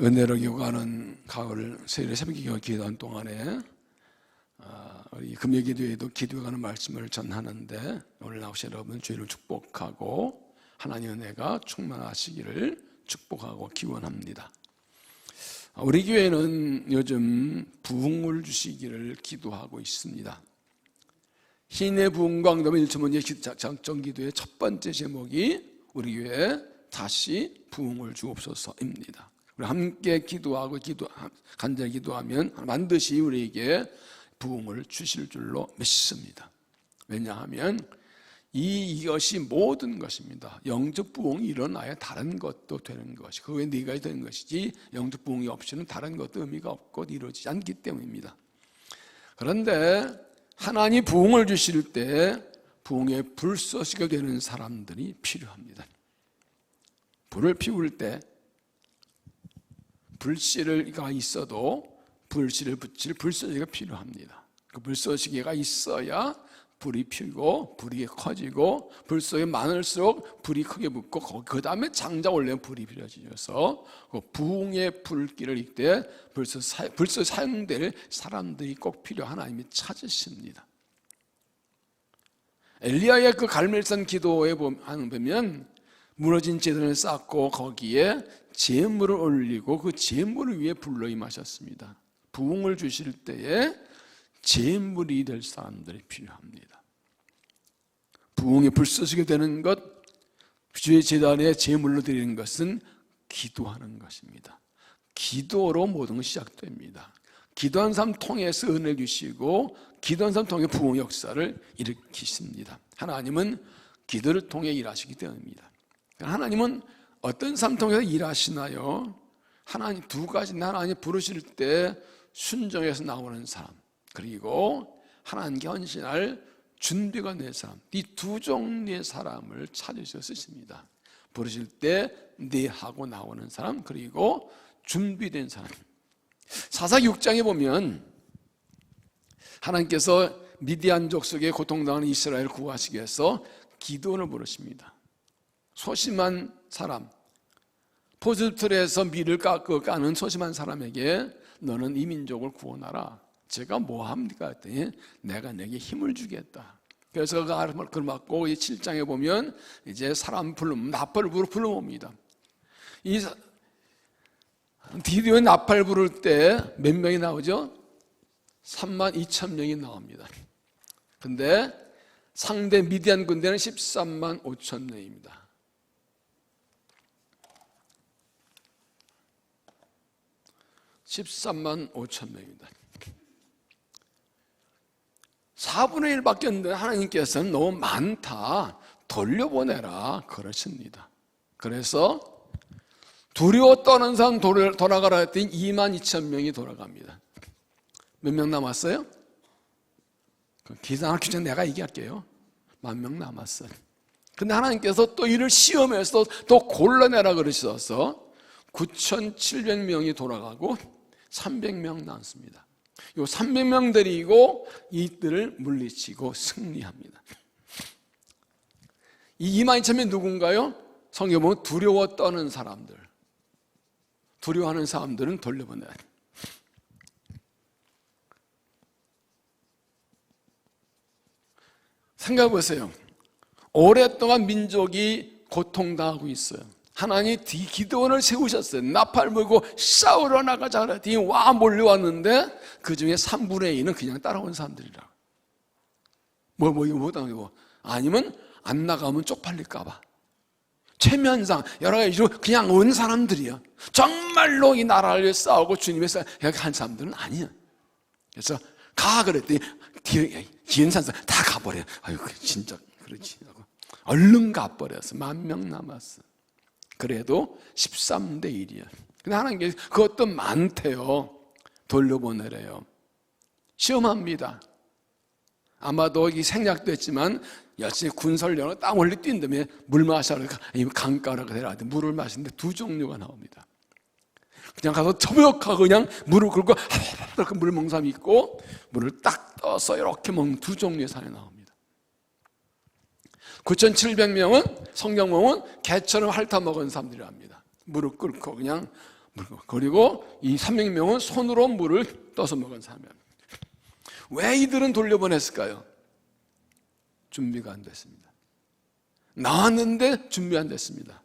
은혜로 교가는 가을 세일의 새벽기도 기도한 동안에 우리 금요기도에도 기도하는 말씀을 전하는데 오늘 나오신 여러분 주일을 축복하고 하나님의 은혜가 충만하시기를 축복하고 기원합니다. 우리 교회는 요즘 부흥을 주시기를 기도하고 있습니다. 희인의 부흥과 응답의 1천문제 작정기도의 첫 번째 제목이 우리 교회에 다시 부흥을 주옵소서입니다. 우리 함께 기도하고 간절히 기도하면 반드시 우리에게 부흥을 주실 줄로 믿습니다. 왜냐하면 이것이 모든 것입니다. 영적 부흥이 일어나야 다른 것도 되는 것이, 그게 네가 되는 것이지 영적 부흥이 없이는 다른 것도 의미가 없고 이루어지지 않기 때문입니다. 그런데 하나님 부흥을 주실 때 부흥의 불쏘시가 되는 사람들이 필요합니다. 불을 피울 때 불씨가 있어도 불씨를 붙일 불쏘시개가 필요합니다. 그 불쏘시개가 있어야 불이 피고 불이 커지고 불쏘시개 많을수록 불이 크게 붙고 그 다음에 장작 올리면 불이 필요해져서 그 부흥의 불길을 이때 불쏘 사용될 사람들이 꼭 필요 하나님이 찾으십니다. 엘리야의 그 갈멜산 기도에 보면 무너진 제단을 쌓고 거기에 제물을 올리고 그 제물을 위해 불러 임하셨습니다. 부흥을 주실 때에 제물이 될 사람들이 필요합니다. 부흥이 불쏘시게 되는 것, 주의 제단에 제물로 드리는 것은 기도하는 것입니다. 기도로 모든 것이 시작됩니다. 기도한 사람 통해서 은혜 주시고 기도한 사람 통해 부흥 역사를 일으키십니다. 하나님은 기도를 통해 일하시기 때문입니다. 하나님은 어떤 삶 통해서 일하시나요? 하나님 두 가지인데, 하나님 부르실 때 순종해서 나오는 사람, 그리고 하나님께 헌신할 준비가 된 사람, 이 두 종류의 사람을 찾으셔서 쓰십니다. 부르실 때 네 하고 나오는 사람, 그리고 준비된 사람. 사사기 6장에 보면 하나님께서 미디안 족속에 고통당하는 이스라엘을 구하시기 위해서 기도원을 부르십니다. 소심한 사람, 포스틀에서 밀을 까는 소심한 사람에게 너는 이 민족을 구원하라. 제가 뭐 합니까? 했더니 내가 내게 힘을 주겠다. 그래서 그걸 맞고 7장에 보면 이제 사람 나팔부로 불러옵니다. 이 디디오에 나팔 부를 때 몇 명이 나오죠? 32,000명이 나옵니다. 근데 상대 미디안 군대는 135,000명입니다. 135,000명입니다. 4분의 1밖에 없는데 하나님께서는 너무 많다, 돌려보내라 그러십니다. 그래서 두려워 떠는 사람 돌아가라 했더니 22,000명이 돌아갑니다. 몇 명 남았어요? 기상하기 전에 내가 얘기할게요. 10,000명 남았어요. 근데 하나님께서 또 이를 시험해서 또 골라내라 그러셔서 9,700명이 돌아가고 300명 남습니다. 이 300명 데리고 이들을 물리치고 승리합니다. 이 22,000명이 누군가요? 성경 보면 두려워 떠는 사람들, 두려워하는 사람들은 돌려보내야 돼요. 생각해 보세요. 오랫동안 민족이 고통당하고 있어요. 하나님 기도원을 세우셨어요. 나팔 불고 싸우러 나가자 그랬더니 와 몰려왔는데 그 중에 3분의 2는 그냥 따라온 사람들이라. 이거 아니면 안 나가면 쪽팔릴까봐. 최면상 여러 가지로 그냥 온 사람들이야. 정말로 이 나라를 위해 싸우고 주님의 이렇게 한 사람들은 아니야. 그래서 가 그랬더니 뒤에 산사 다 가버려. 아유 진짜 그렇지 하고 얼른 가버려서 10,000명 남았어. 그래도 13대 1이야. 근데 하나님께서 그것도 많대요. 돌려보내래요. 시험합니다. 아마도 이 생략도 했지만 열심히 군설령을 딱 멀리 뛴 다음에 물 마셔라, 강가라고 데려가 물을 마시는데 두 종류가 나옵니다. 그냥 가서 처벽하고 그냥 물을 긁고 이렇게 물 먹는 사람이 있고, 물을 딱 떠서 이렇게 먹는 두 종류의 사람이 나옵니다. 9,700명은 성경 보면 개처럼 핥아먹은 사람들이랍니다. 무릎 꿇고 그냥 그리고 이 300명은 손으로 물을 떠서 먹은 사람이에요. 왜 이들은 돌려보냈을까요? 준비가 안 됐습니다. 나왔는데 준비 안 됐습니다.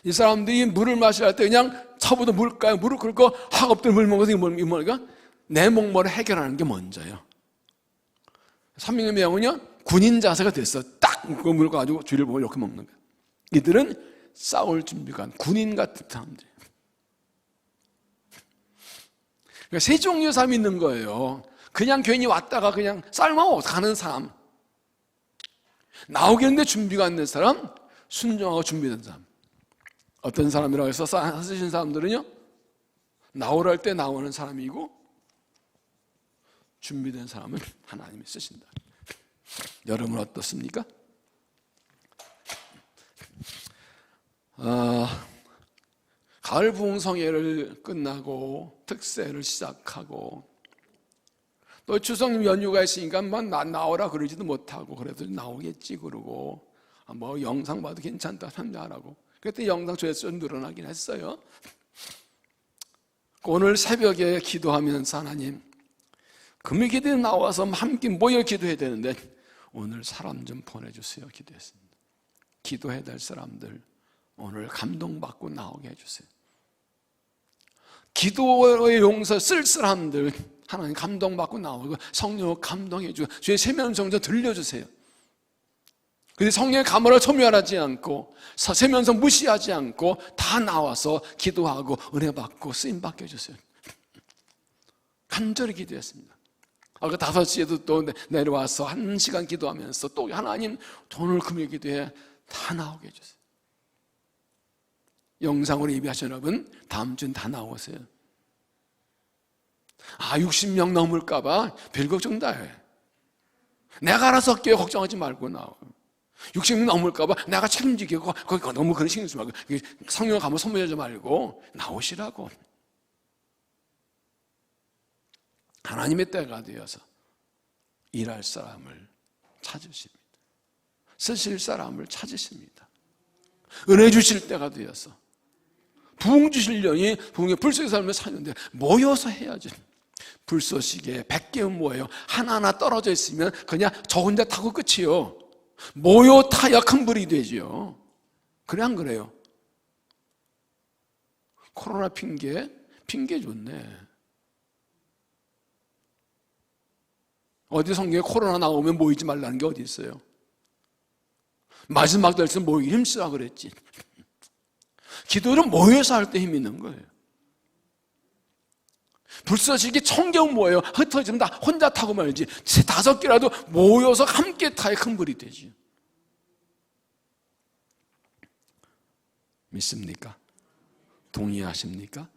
이 사람들이 물을 마셔야 할 때 그냥 차부터 물가에 물을 끓고 학업들 물 먹어서 이모니까 내 목말을 해결하는 게 먼저예요. 300명은요 군인 자세가 됐어. 딱 그 물 가지고 주위를 보고 이렇게 먹는 거예요. 이들은 싸울 준비가 한 군인 같은 사람들이에요. 그러니까 세 종류의 사람이 있는 거예요. 그냥 괜히 왔다가 그냥 삶아오 가는 사람, 나오겠는데 준비가 안 된 사람, 순종하고 준비된 사람. 어떤 사람이라고 해서 쓰신 사람들은요 나오라 할 때 나오는 사람이고 준비된 사람은 하나님이 쓰신다. 여러분 어떻습니까? 가을 부흥성회를 끝나고 특세를 시작하고 또 추석 연휴가 있으니까 나오라 그러지도 못하고 그래도 나오겠지 그러고 뭐 영상 봐도 괜찮다 참여하라고 그때 영상 조회수 좀 늘어나긴 했어요. 오늘 새벽에 기도하면서 하나님 금요 기도에 나와서 함께 모여 기도해야 되는데 오늘 사람 좀 보내주세요 기도했습니다. 기도해야 될 사람들 오늘 감동받고 나오게 해주세요. 기도의 용서 쓸 사람들 하나님 감동받고 나오고 성령 감동해주고 주의 세면성 좀 들려주세요. 근데 성령의 감화를 소멸하지 않고 세면성 무시하지 않고 다 나와서 기도하고 은혜 받고 쓰임 받게 해주세요. 간절히 기도했습니다. 아까 5시에도 또 내려와서 1시간 기도하면서 또 하나님 오늘 금요 기도에 다 나오게 해주세요. 영상으로 예배하시는 여러분 다음 주엔 다 나오세요. 60명 넘을까봐 별 걱정 다 해. 내가 알아서 할게요 걱정하지 말고 나와. 60명 넘을까봐 내가 책임지고 거기 너무 그런 신경 쓰지 말고 성령 가면 소문하지 말고 나오시라고. 하나님의 때가 되어서 일할 사람을 찾으십니다. 쓰실 사람을 찾으십니다. 은혜 주실 때가 되어서 부흥 주시려니 부흥의 불쏘시개 삶을 사는데 모여서 해야지. 불쏘시개 100개는 뭐예요? 하나하나 떨어져 있으면 그냥 저 혼자 타고 끝이요. 모여 타야 큰 불이 되죠. 그래 안 그래요? 코로나 핑계 좋네. 어디 성경에 코로나 나오면 모이지 말라는 게 어디 있어요? 마지막 날에서 모이기 힘쓰라 그랬지. 기도는 모여서 할 때 힘 있는 거예요. 불쏘시개 1000개는 뭐예요? 흩어지면 다 혼자 타고 말지 5개라도 모여서 함께 타야 큰 불이 되지. 믿습니까? 동의하십니까?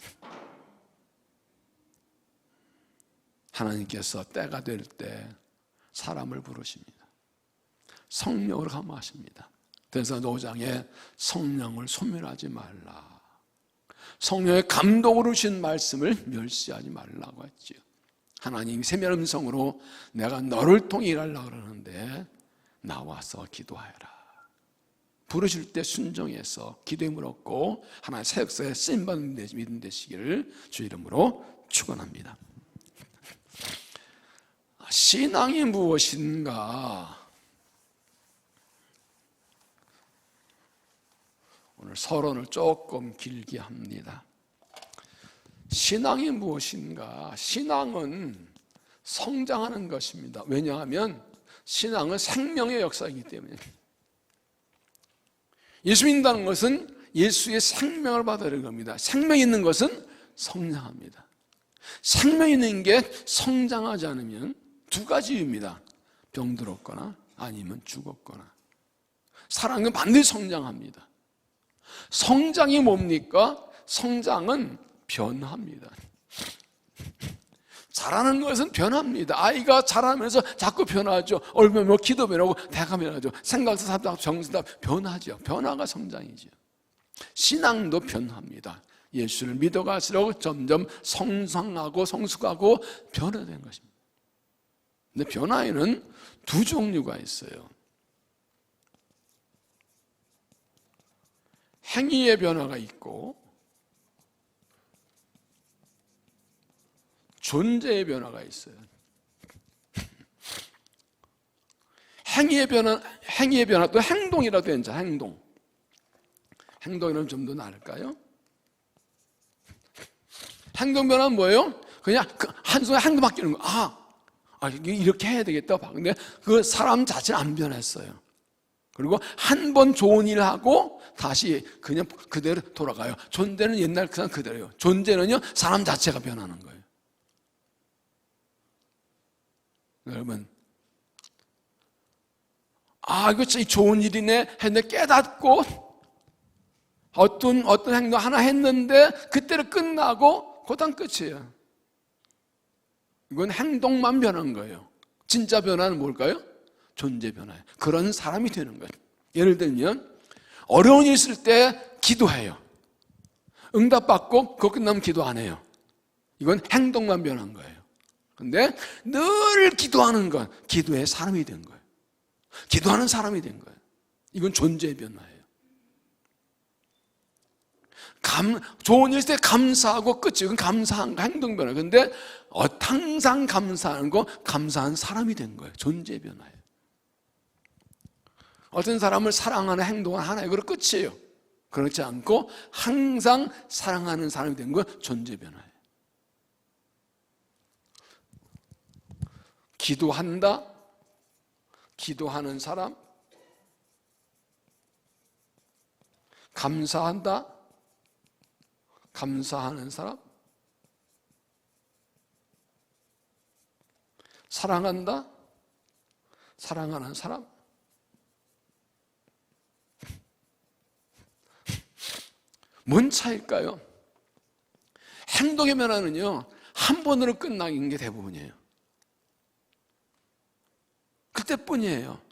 하나님께서 때가 될 때 사람을 부르십니다. 성령을 감화하십니다. 데살로니가 5장에 성령을 소멸하지 말라. 성령의 감동으로 주신 말씀을 멸시하지 말라고 했지요. 하나님이 세면 음성으로 내가 너를 통해 일하려고 그러는데 나와서 기도하여라. 부르실 때 순종해서 기도에 물었고 하나님의 새 역사에 쓰임받는 믿음 되시기를 주 이름으로 축원합니다. 신앙이 무엇인가? 오늘 서론을 조금 길게 합니다. 신앙이 무엇인가? 신앙은 성장하는 것입니다. 왜냐하면 신앙은 생명의 역사이기 때문에. 예수 믿는다는 것은 예수의 생명을 받아들이는 겁니다. 생명이 있는 것은 성장합니다. 생명이 있는 게 성장하지 않으면 2가지 이유입니다. 병들었거나 아니면 죽었거나. 사랑은 반드시 성장합니다. 성장이 뭡니까? 성장은 변합니다. 자라는 것은 변합니다. 아이가 자라면서 자꾸 변하죠. 얼마 뭐 기도 변하고 대가 변하죠. 생각도 사도 정신도 변하죠. 변화가 성장이죠. 신앙도 변합니다. 예수를 믿어갈수록 점점 성장하고 성숙하고 변화되는 것입니다. 근데 변화에는 2 종류가 있어요. 행위의 변화가 있고 존재의 변화가 있어요. 행위의 변화, 또 행동이라도 괜찮아. 행동이라면 좀 더 나을까요? 행동 변화는 뭐예요? 그냥 한순간 행동 바뀌는 거. 이렇게 해야 되겠다. 근데 그 사람 자체는 안 변했어요. 그리고 한 번 좋은 일을 하고 다시 그냥 그대로 돌아가요. 존재는 옛날 그대로예요. 존재는요, 사람 자체가 변하는 거예요. 여러분, 이거 진짜 좋은 일이네 했는데 깨닫고 어떤 행동 하나 했는데 그때로 끝나고 그다음 끝이에요. 이건 행동만 변한 거예요. 진짜 변화는 뭘까요? 존재 변화예요. 그런 사람이 되는 거예요. 예를 들면 어려운 일 있을 때 기도해요. 응답받고 그거 끝나면 기도 안 해요. 이건 행동만 변한 거예요. 근데 늘 기도하는 건 기도의 사람이 된 거예요. 기도하는 사람이 된 거예요. 이건 존재의 변화예요. 좋은 일 있을 때 감사하고 끝이, 이건 감사한 행동 변화. 근데 항상 감사하는 거, 감사한 사람이 된 거예요. 존재의 변화예요. 어떤 사람을 사랑하는 행동은 하나예요. 그리고 끝이에요. 그렇지 않고 항상 사랑하는 사람이 된 건 존재 변화예요. 기도한다, 기도하는 사람, 감사한다, 감사하는 사람, 사랑한다, 사랑하는 사람. 뭔 차이일까요? 행동의 변화는요, 한 번으로 끝나는 게 대부분이에요. 그때뿐이에요.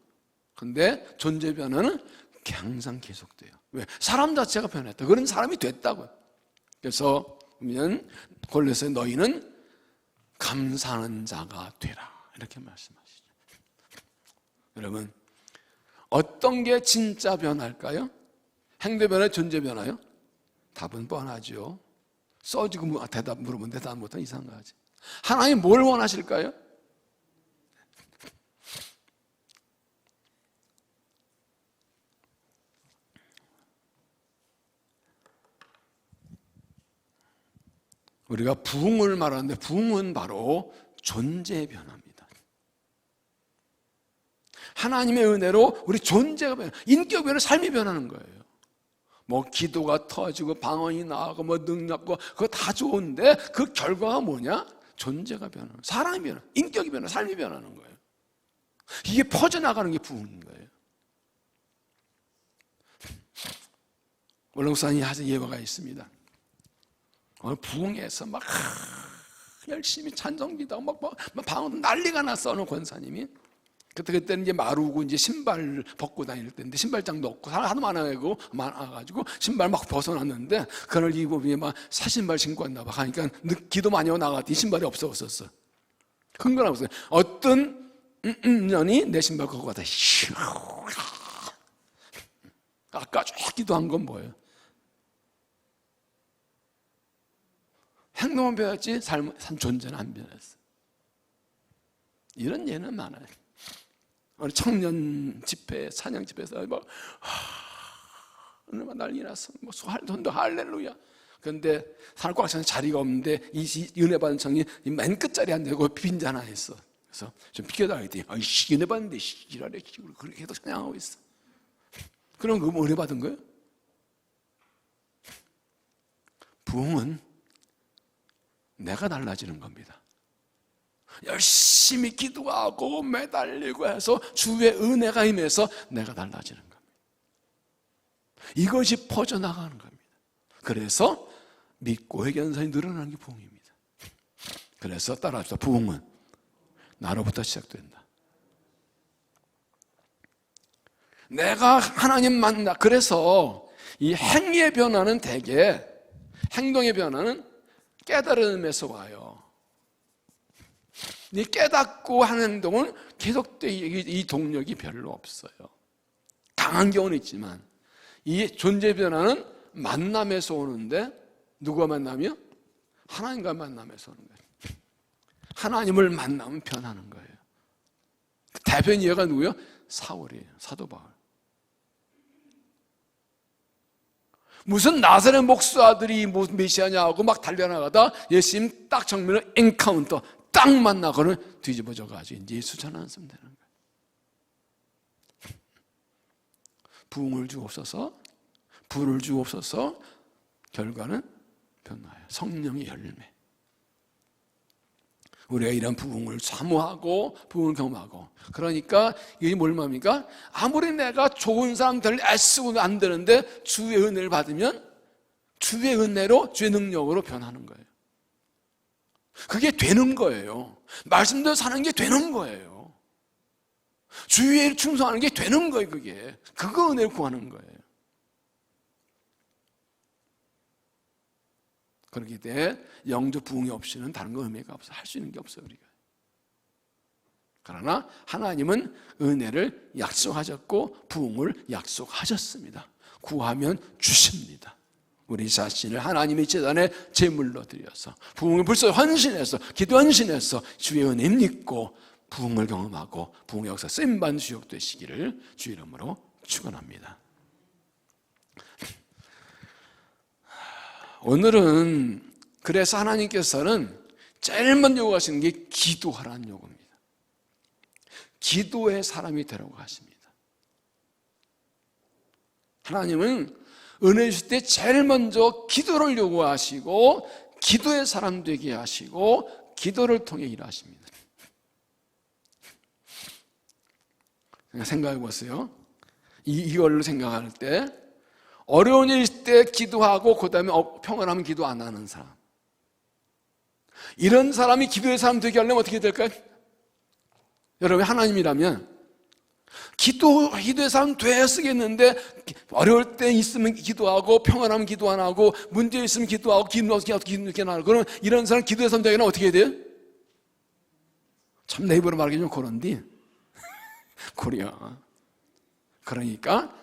근데 존재 변화는 항상 계속돼요. 왜? 사람 자체가 변했다. 그런 사람이 됐다고요. 그래서 보면 골로새 너희는 감사하는 자가 되라, 이렇게 말씀하시죠. 여러분, 어떤 게 진짜 변화일까요? 행동 변화요? 존재 변화요? 답은 뻔하죠. 써지고 대답 물어보면 대답 못하면 이상하지. 하나님 뭘 원하실까요? 우리가 부흥을 말하는데 부흥은 바로 존재의 변화입니다. 하나님의 은혜로 우리 존재가 변화, 인격 변화, 삶이 변하는 거예요. 뭐 기도가 터지고 방언이 나오고 뭐 능력고 그거 다 좋은데 그 결과가 뭐냐? 존재가 변하는, 사람이 변하는, 인격이 변하는, 삶이 변하는 거예요. 이게 퍼져나가는 게 부흥인 거예요. 원로목사님이 하신 예화가 있습니다. 부흥에서 막 열심히 찬송기도 막 방언 난리가 났어. 어느 권사님이 그때는 이제 마루고 이제 신발 벗고 다닐 때인데 신발장도 없고 하도 많아가지고 신발 막 벗어났는데 그날 입고 막 새 신발 신고 왔나 봐. 가니까 기도 많이 하고 나갔더니 신발이 없어졌어. 흥건하고 있어요. 어떤 년이 내 신발 갖고 가다 아까 쭉 기도한 건 뭐예요? 행동은 변했지 삶 존재는 안 변했어. 이런 예는 많아요. 우리 청년 집회, 찬양 집회에서 막 얼마나 난리 났어. 뭐 소할돈도 할렐루야. 그런데 사람 꽉 차는 자리가 없는데 이 은혜 받은 청이 맨 끝자리에 앉고 빈잔 하나 했어. 그래서 좀 비켜달라 했더니 아이씨 은혜 받는데 지랄해. 그렇게 계속 찬양하고 있어. 그럼 그거 은혜 받은 거예요? 부흥은 내가 달라지는 겁니다. 열심히 기도하고 매달리고 해서 주의 은혜가 임해서 내가 달라지는 겁니다. 이것이 퍼져나가는 겁니다. 그래서 믿고 회개하는 사람이 늘어나는 게 부흥입니다. 그래서 따라합시다. 부흥은 나로부터 시작된다. 내가 하나님 만나. 그래서 이 행위의 변화는 대개, 행동의 변화는 깨달음에서 와요. 이 깨닫고 하는 행동은 계속돼 이 동력이 별로 없어요. 강한 경우는 있지만 이 존재 변화는 만남에서 오는데 누가 만나며? 하나님과 만남에서 오는 거예요. 하나님을 만나면 변하는 거예요. 대표적인 예가 누구예요? 사울이에요. 사도 바울. 무슨 나사렛 목사들이 무슨 메시아냐고 막 달려나가다 예수님 딱 정면으로 엔카운터 딱 만나고는 뒤집어져가지고 이제 예수 전하는 사람 되는 거예요. 부흥을 주옵소서, 불을 주옵소서. 결과는 변화예요. 성령의 열매. 우리가 이런 부흥을 사모하고 부흥을 경험하고, 그러니까 이게 뭘 말합니까? 아무리 내가 좋은 사람들 애쓰고도 안 되는데 주의 은혜를 받으면 주의 은혜로, 주의 능력으로 변하는 거예요. 그게 되는 거예요. 말씀대로 사는 게 되는 거예요. 주의 충성하는 게 되는 거예요. 그게 그거 은혜를 구하는 거예요. 그렇기 때문에 영적 부흥이 없이는 다른 거 의미가 없어. 할 수 있는 게 없어요, 우리가. 그러나 하나님은 은혜를 약속하셨고 부흥을 약속하셨습니다. 구하면 주십니다. 우리 자신을 하나님의 제단에 제물로 드려서 부흥을 벌써 헌신해서, 기도 헌신해서 주의 은혜 믿고 부흥을 경험하고 부흥의 역사 쓰임받는 주역 되시기를 주 이름으로 축원합니다. 오늘은 그래서 하나님께서는 제일 먼저 요구하시는 게 기도하라는 요구입니다. 기도의 사람이 되라고 하십니다. 하나님은 은혜 주실 때 제일 먼저 기도를 요구하시고 기도의 사람 되게 하시고 기도를 통해 일하십니다. 생각해 보세요. 이걸로 생각할 때 어려운 일 있을 때 기도하고 그 다음에 평안하면 기도 안 하는 사람, 이런 사람이 기도의 사람 되게 하려면 어떻게 될까요? 여러분, 하나님이라면 기도의 사람 돼야 쓰겠는데 어려울 때 있으면 기도하고 평안하면 기도 안 하고 문제 있으면 기도하고 기도 안 하고, 그럼 이런 사람 기도의 사람 되게는 어떻게 해야 돼요? 참 내 입으로 말하기 좀 그런데 그래요. 그러니까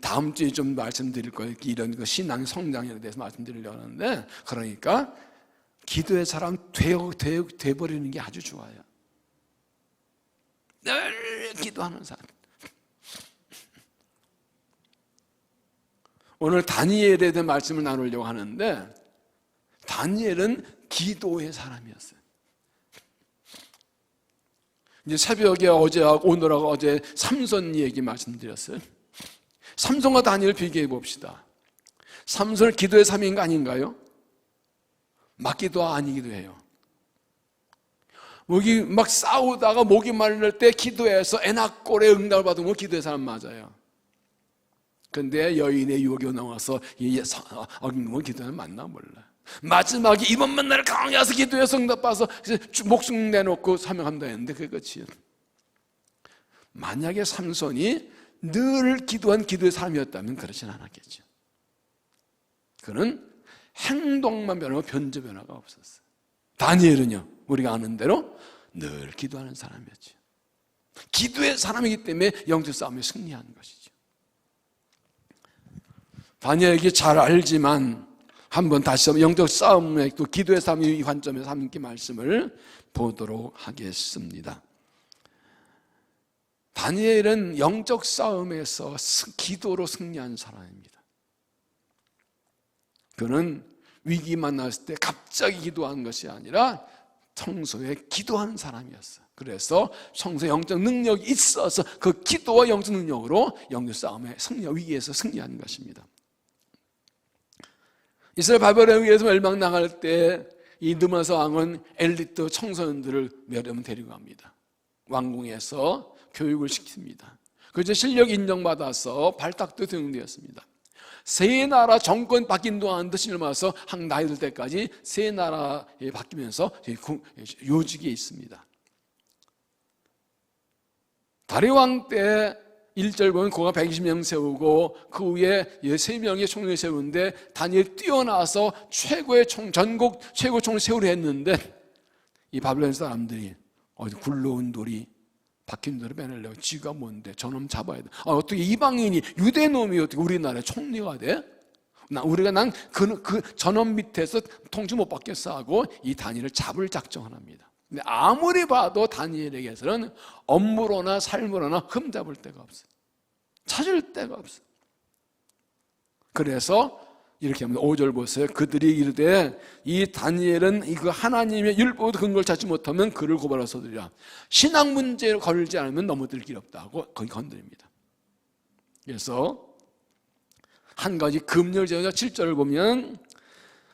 다음 주에 좀 말씀드릴 거예요. 이런 거 신앙 성장에 대해서 말씀드리려고 하는데, 그러니까 기도의 사람 돼버리는 게 아주 좋아요. 늘 기도하는 사람. 오늘 다니엘에 대한 말씀을 나누려고 하는데, 다니엘은 기도의 사람이었어요. 이제 새벽에 오늘하고 어제 삼손 얘기 말씀드렸어요. 삼손과 다니엘을 비교해 봅시다. 삼손은 기도의 사람인 거 아닌가요? 맞기도 아니기도 해요. 막 싸우다가 목이 마를 때 기도해서 에낙골의 응답을 받으면 기도의 사람 맞아요. 근데 여인의 유혹이 나와서 어긴건 기도는 맞나 몰라. 마지막에 이번만 나를 강하게 해서 기도해서 응답받아서 목숨 내놓고 사명한다 했는데 그게 끝이에요. 만약에 삼손이 늘 기도한 기도의 사람이었다면 그렇진 않았겠죠. 그는 행동만 변하고 변조 변화가 없었어요. 다니엘은요, 우리가 아는 대로 늘 기도하는 사람이었죠. 기도의 사람이기 때문에 영적 싸움에 승리하는 것이죠. 다니엘에게 잘 알지만 한번 다시 한번 영적 싸움의 또 기도의 싸움의 관점에서 함께 말씀을 보도록 하겠습니다. 다니엘은 영적 싸움에서 기도로 승리한 사람입니다. 그는 위기 만났을 때 갑자기 기도한 것이 아니라 평소에 기도하는 사람이었어요. 그래서 평소에 영적 능력이 있어서 그 기도와 영적 능력으로 영적 싸움에 위기에서 승리한 것입니다. 이스라엘 바벨론에 의해서 멸망 나갈 때 이 느마스 왕은 엘리트 청소년들을 여러분 데리고 갑니다. 왕궁에서 교육을 시킵니다. 그래서 실력이 인정받아서 발탁도 등용되었습니다. 세 나라 정권 바뀐 동안도 신을마서 한 나이 들 때까지 세 나라에 바뀌면서 요직에 있습니다. 다리왕 때 1절 보면 그가 120명 세우고 그 위에 3명의 총리를 세우는데 다니엘이 뛰어나서 전국 최고 총리 세우려 했는데 이 바벨론 사람들이 어디 굴러온 돌이 박힌 돌을 빼내려고 지가 뭔데 저놈 잡아야 돼. 어떻게 이방인이 유대 놈이 어떻게 우리나라의 총리가 돼? 난 그 저놈 밑에서 통치 못 받겠어 하고 이 다니엘을 잡을 작정을 합니다. 근데 아무리 봐도 다니엘에게서는 업무로나 삶으로나 흠잡을 데가 없어요. 찾을 데가 없어요. 그래서 이렇게 하면 5절 보세요. 그들이 이르되 이 다니엘은 이거 하나님의 율법의 근거를 찾지 못하면 그를 고발하소서리라. 신앙 문제를 걸지 않으면 넘어들 길 없다 하고 거기 건드립니다. 그래서 한 가지 금령을 제가 7절을 보면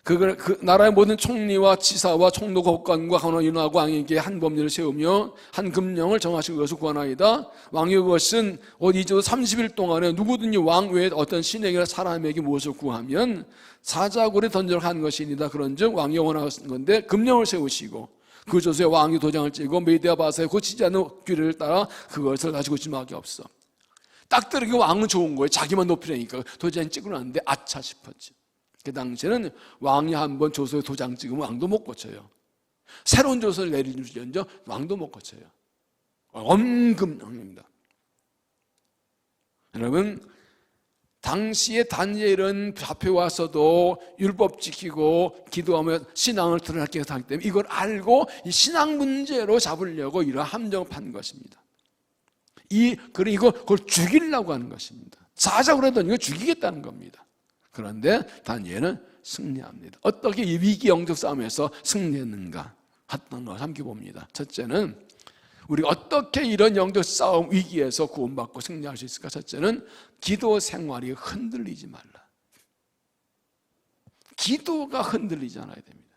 그 나라의 모든 총리와 지사와 총독 법관과 간원 인하고 왕에게 한 법률을 세우며 한 금령을 정하시고 그것을 구하나이다. 왕이 그것은 곧 2주 30일 동안에 누구든지 왕 외에 어떤 신에게나 사람에게 무엇을 구하면 사자굴에 던져라 한 것이니이다. 그런즉 왕이 원하는 건데 금령을 세우시고 그 조서에 왕이 도장을 찍고 메대와 바사에 고치지 않는 규례를 따라 그것을 다시 고치지 말게 없어. 딱 들으니 왕은 좋은 거예요. 자기만 높이려니까 도장 찍으려 하는데 아차 싶었지. 그 당시에는 왕이 한번 조서에 도장 찍으면 왕도 못 고쳐요. 새로운 조서를 내리는지언정 왕도 못 고쳐요. 엄금령입니다. 여러분, 당시에 다니엘은 잡혀와서도 율법 지키고 기도하며 신앙을 드러내기 때문에 이걸 알고 이 신앙 문제로 잡으려고 이런 함정을 판 것입니다. 그리고 그걸 죽이려고 하는 것입니다. 사자굴에 던지고 죽이겠다는 겁니다. 그런데 다니엘은 승리합니다. 어떻게 이 위기 영적 싸움에서 승리했는가 했던 걸 살펴봅니다. 첫째는 우리가 어떻게 이런 영적 싸움 위기에서 구원받고 승리할 수 있을까? 첫째는 기도 생활이 흔들리지 말라. 기도가 흔들리지 않아야 됩니다.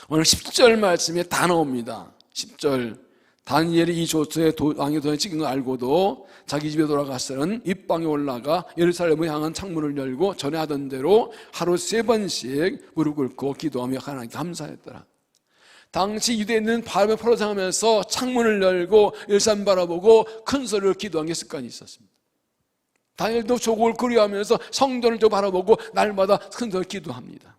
오늘 10절 말씀에 다 나옵니다. 10절 다니엘이 이 조서에 왕의 도장을 찍은 걸 알고도 자기 집에 돌아가서는 입방에 올라가 예루살렘을 향한 창문을 열고 전에 하던 대로 하루 3번씩 무릎 꿇고 기도하며 하나님께 감사했더라. 당시 유대인은 밤에 포로생하면서 창문을 열고 예루살렘 바라보고 큰 소리로 기도한 게 습관이 있었습니다. 다니엘도 조국을 그리워하면서 성전을 좀 바라보고 날마다 큰 소리로 기도합니다.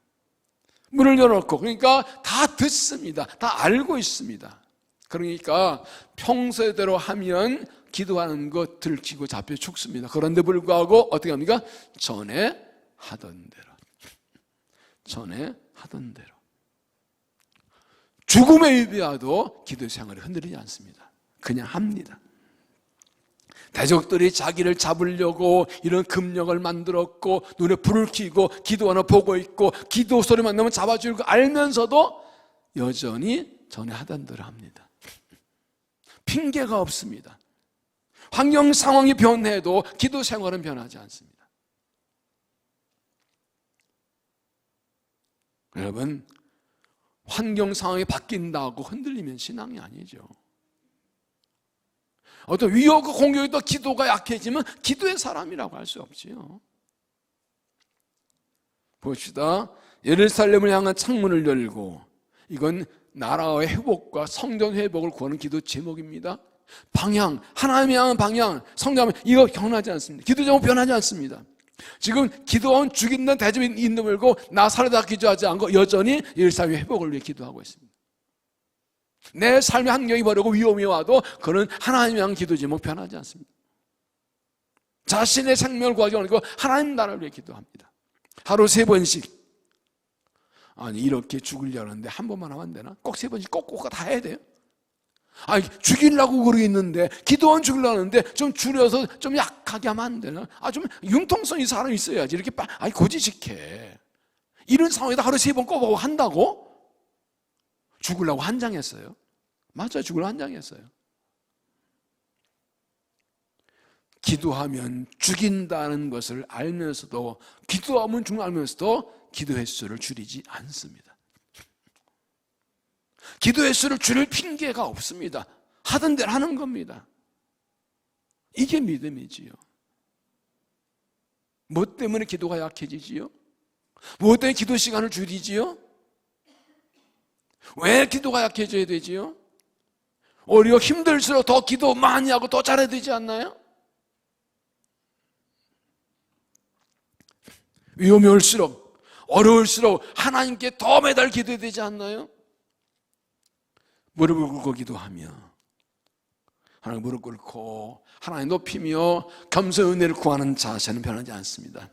문을 열어놓고 그러니까 다 듣습니다. 다 알고 있습니다. 그러니까 평소대로 하면 기도하는 거 들키고 잡혀 죽습니다. 그런데 불구하고 어떻게 합니까? 전에 하던 대로 죽음에 이르더라도 기도 생활이 흔들리지 않습니다. 그냥 합니다. 대적들이 자기를 잡으려고 이런 금령을 만들었고 눈에 불을 켜고 기도 하나 보고 있고 기도 소리만 나면 잡아줄 거 알면서도 여전히 전에 하던 대로 합니다. 핑계가 없습니다. 환경 상황이 변해도 기도 생활은 변하지 않습니다. 여러분, 환경 상황이 바뀐다고 흔들리면 신앙이 아니죠. 어떤 위협과 공격이 또 기도가 약해지면 기도의 사람이라고 할 수 없지요. 봅시다. 예루살렘을 향한 창문을 열고, 이건 나라의 회복과 성전 회복을 구하는 기도 제목입니다. 방향, 하나님이 향한 방향, 성장하면 이거 변하지 않습니다. 기도 제목 변하지 않습니다. 지금 기도원 죽인다는 대접이 있는 물고 나 살아다 기도하지 않고 여전히 예루살렘의 회복을 위해 기도하고 있습니다. 내 삶의 환경이 버리고 위험이 와도 그는 하나님이 향한 기도 제목 변하지 않습니다. 자신의 생명을 구하지 않고 하나님 나라를 위해 기도합니다. 하루 3번씩. 아니 이렇게 죽으려고 하는데 한 번만 하면 안 되나? 꼭 3번씩 꼭 다 해야 돼요? 아니 죽이려고 그러겠는데 기도원 죽이려고 하는데 좀 줄여서 좀 약하게 하면 안 되나? 좀 융통성이 사람이 있어야지 이렇게 고지식해. 이런 상황에다 하루 3번 꼭 한다고? 죽으려고 한장했어요. 맞아요. 죽으려고 한장했어요. 기도하면 죽인다는 것을 알면서도 기도하면 죽는 걸 알면서도 기도 횟수를 줄이지 않습니다. 기도 횟수를 줄일 핑계가 없습니다. 하던 대로 하는 겁니다. 이게 믿음이지요. 뭐 때문에 기도가 약해지지요? 뭐 때문에 기도 시간을 줄이지요? 왜 기도가 약해져야 되지요? 오히려 힘들수록 더 기도 많이 하고 더 잘해야 되지 않나요? 위험이 올수록 어려울수록 하나님께 더 매달 기도해야 되지 않나요? 무릎을 꿇고 기도하며 하나님 무릎 꿇고 하나님 높이며 겸손 은혜를 구하는 자세는 변하지 않습니다.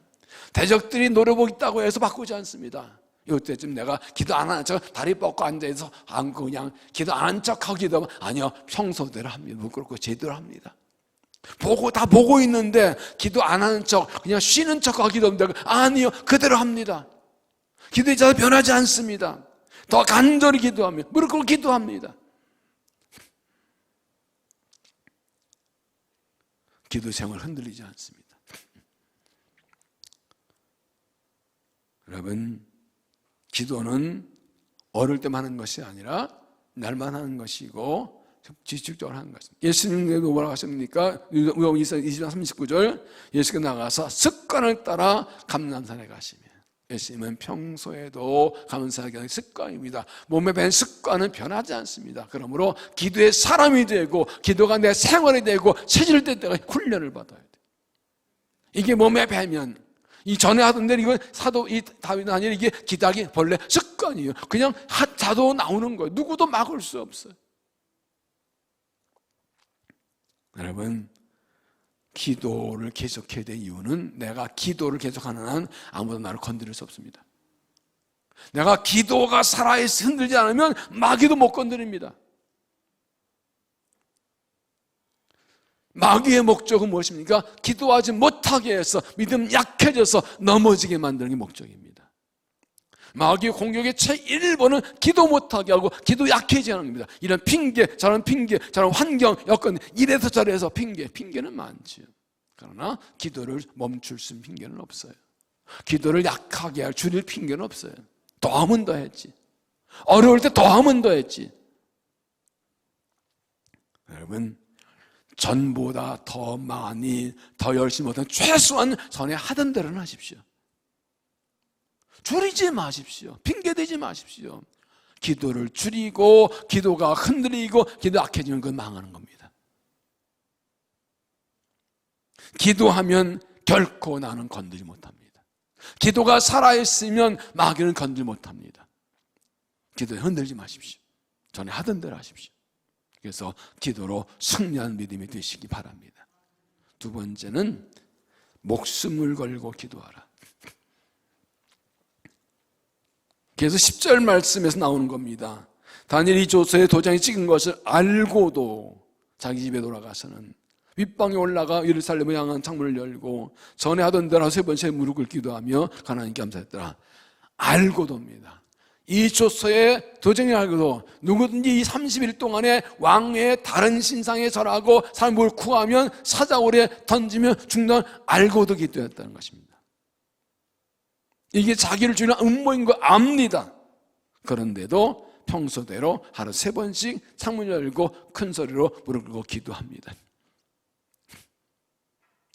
대적들이 노려보고 있다고 해서 바꾸지 않습니다. 이때쯤 내가 기도 안 하는 척 다리 뻗고 앉아서 안고 그냥 기도 안 하는 척하고 기도하면 아니요, 평소대로 합니다. 뭐 그렇고 제대로 합니다. 다 보고 있는데 기도 안 하는 척 그냥 쉬는 척하고 기도하면 아니요, 그대로 합니다. 기도의 자세 변하지 않습니다. 더 간절히 기도하며 무릎 꿇고 기도합니다. 기도 생활 흔들리지 않습니다. 여러분, 기도는 어릴 때만 하는 것이 아니라 날만 하는 것이고 지속적으로 하는 것입니다. 예수님도 뭐라고 하십니까? 요한 20장 39절, 예수가 나가서 습관을 따라 감람산에 가시며, 예수님은 평소에도 감사하게 습관입니다. 몸에 밴 습관은 변하지 않습니다. 그러므로 기도의 사람이 되고 기도가 내 생활이 되고 체질될 때가 훈련을 받아야 돼요. 이게 몸에 배면, 이 전에 하던 대로 이건 사도 이 다윗은 아니라 이게 기도하기 본래 습관이에요. 그냥 자도 나오는 거예요. 누구도 막을 수 없어요. 여러분, 기도를 계속해야 될 이유는 내가 기도를 계속하는 한 아무도 나를 건드릴 수 없습니다. 내가 기도가 살아있어 흔들지 않으면 마귀도 못 건드립니다. 마귀의 목적은 무엇입니까? 기도하지 못하게 해서 믿음 약해져서 넘어지게 만드는 게 목적입니다. 마귀의 공격의 제1번은 기도 못하게 하고 기도 약해지게 하는 겁니다. 이런 핑계, 저런 환경, 여건, 이래서 저래서 핑계는 많지요. 그러나 기도를 멈출 수 있는 핑계는 없어요. 기도를 약하게 할 줄일 핑계는 없어요. 더 하면 더 했지. 어려울 때 더 하면 더 했지. 여러분, 전보다 더 많이, 더 열심히 못한 최소한 전에 하던 대로는 하십시오. 줄이지 마십시오. 핑계대지 마십시오. 기도를 줄이고 기도가 흔들리고 기도 약해지면 그건 망하는 겁니다. 기도하면 결코 나는 건들지 못합니다. 기도가 살아있으면 마귀는 건들지 못합니다. 기도에 흔들지 마십시오. 전에 하던 대로 하십시오. 그래서 기도로 승리한 믿음이 되시기 바랍니다. 두 번째는 목숨을 걸고 기도하라. 그래서 10절 말씀에서 나오는 겁니다. 다니엘이 조서에 도장이 찍은 것을 알고도 자기 집에 돌아가서는 윗방에 올라가 예루살렘을 향한 창문을 열고 전에 하던 대로 3번째 무릎을 기도하며 하나님께 감사했더라. 알고도입니다. 이 조서에 도장이 알고도 누구든지 이 30일 동안에 왕의 다른 신상에 절하고 사람을 구하면 사자굴에 던지면 죽는 알고도 기도했다는 것입니다. 이게 자기를 주는 음모인 거 압니다. 그런데도 평소대로 하루 3번씩 창문 열고 큰 소리로 무릎 꿇고 기도합니다.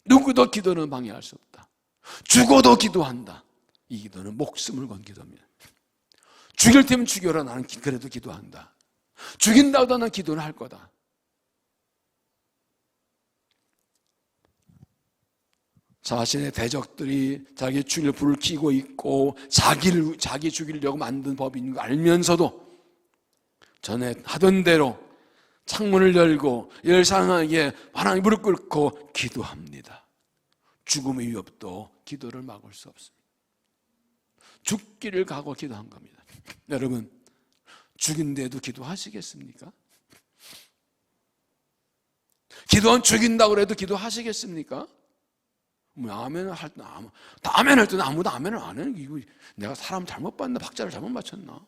누구도 기도는 방해할 수 없다. 죽어도 기도한다. 이 기도는 목숨을 건 기도입니다. 죽일 테면 죽여라. 나는 그래도 기도한다. 죽인다고도 난 기도를 할 거다. 자신의 대적들이 자기 죽일 불을 켜고 있고 자기 죽이려고 만든 법이 있는 거 알면서도 전에 하던 대로 창문을 열고 열상하게 하나님 무릎 꿇고 기도합니다. 죽음의 위협도 기도를 막을 수 없습니다. 죽기를 각오 기도한 겁니다. 여러분, 죽인데도 기도하시겠습니까? 기도는 죽인다고 해도 기도하시겠습니까? 아멘을 할 때 아멘 할 때는 아무도 아멘을 안 해. 이거 내가 사람 잘못 봤나? 박자를 잘못 맞췄나?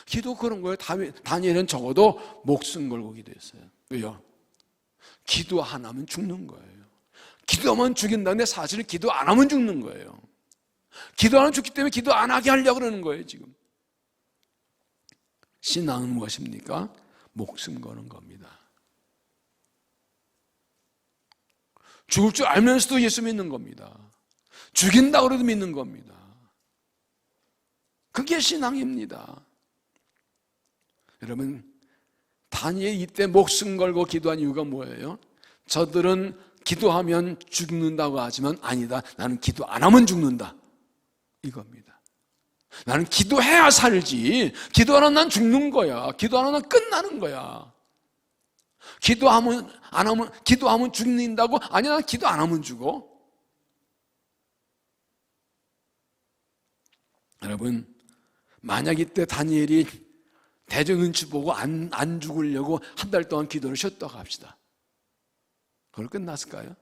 기도 그런 거예요. 다니엘은 적어도 목숨 걸고 기도했어요. 왜요? 기도 안 하면 죽는 거예요. 기도하면 죽인다는데 사실은 기도 안 하면 죽는 거예요. 기도 안 하면 죽기 때문에 기도 안 하게 하려고 그러는 거예요, 지금. 신앙은 무엇입니까? 목숨 거는 겁니다. 죽을 줄 알면서도 예수 믿는 겁니다. 죽인다고 해도 믿는 겁니다. 그게 신앙입니다. 여러분, 다니엘이 이때 목숨 걸고 기도한 이유가 뭐예요? 저들은 기도하면 죽는다고 하지만 아니다. 나는 기도 안 하면 죽는다. 이겁니다. 나는 기도해야 살지. 기도 안 하면 난 죽는 거야. 기도 안 하면 난 끝나는 거야. 기도하면 죽는다고? 아니야, 난 기도 안 하면 죽어. 여러분, 만약 이때 다니엘이 대적 눈치 보고 안 죽으려고 한 달 동안 기도를 쉬었다고 합시다. 그걸 끝났을까요?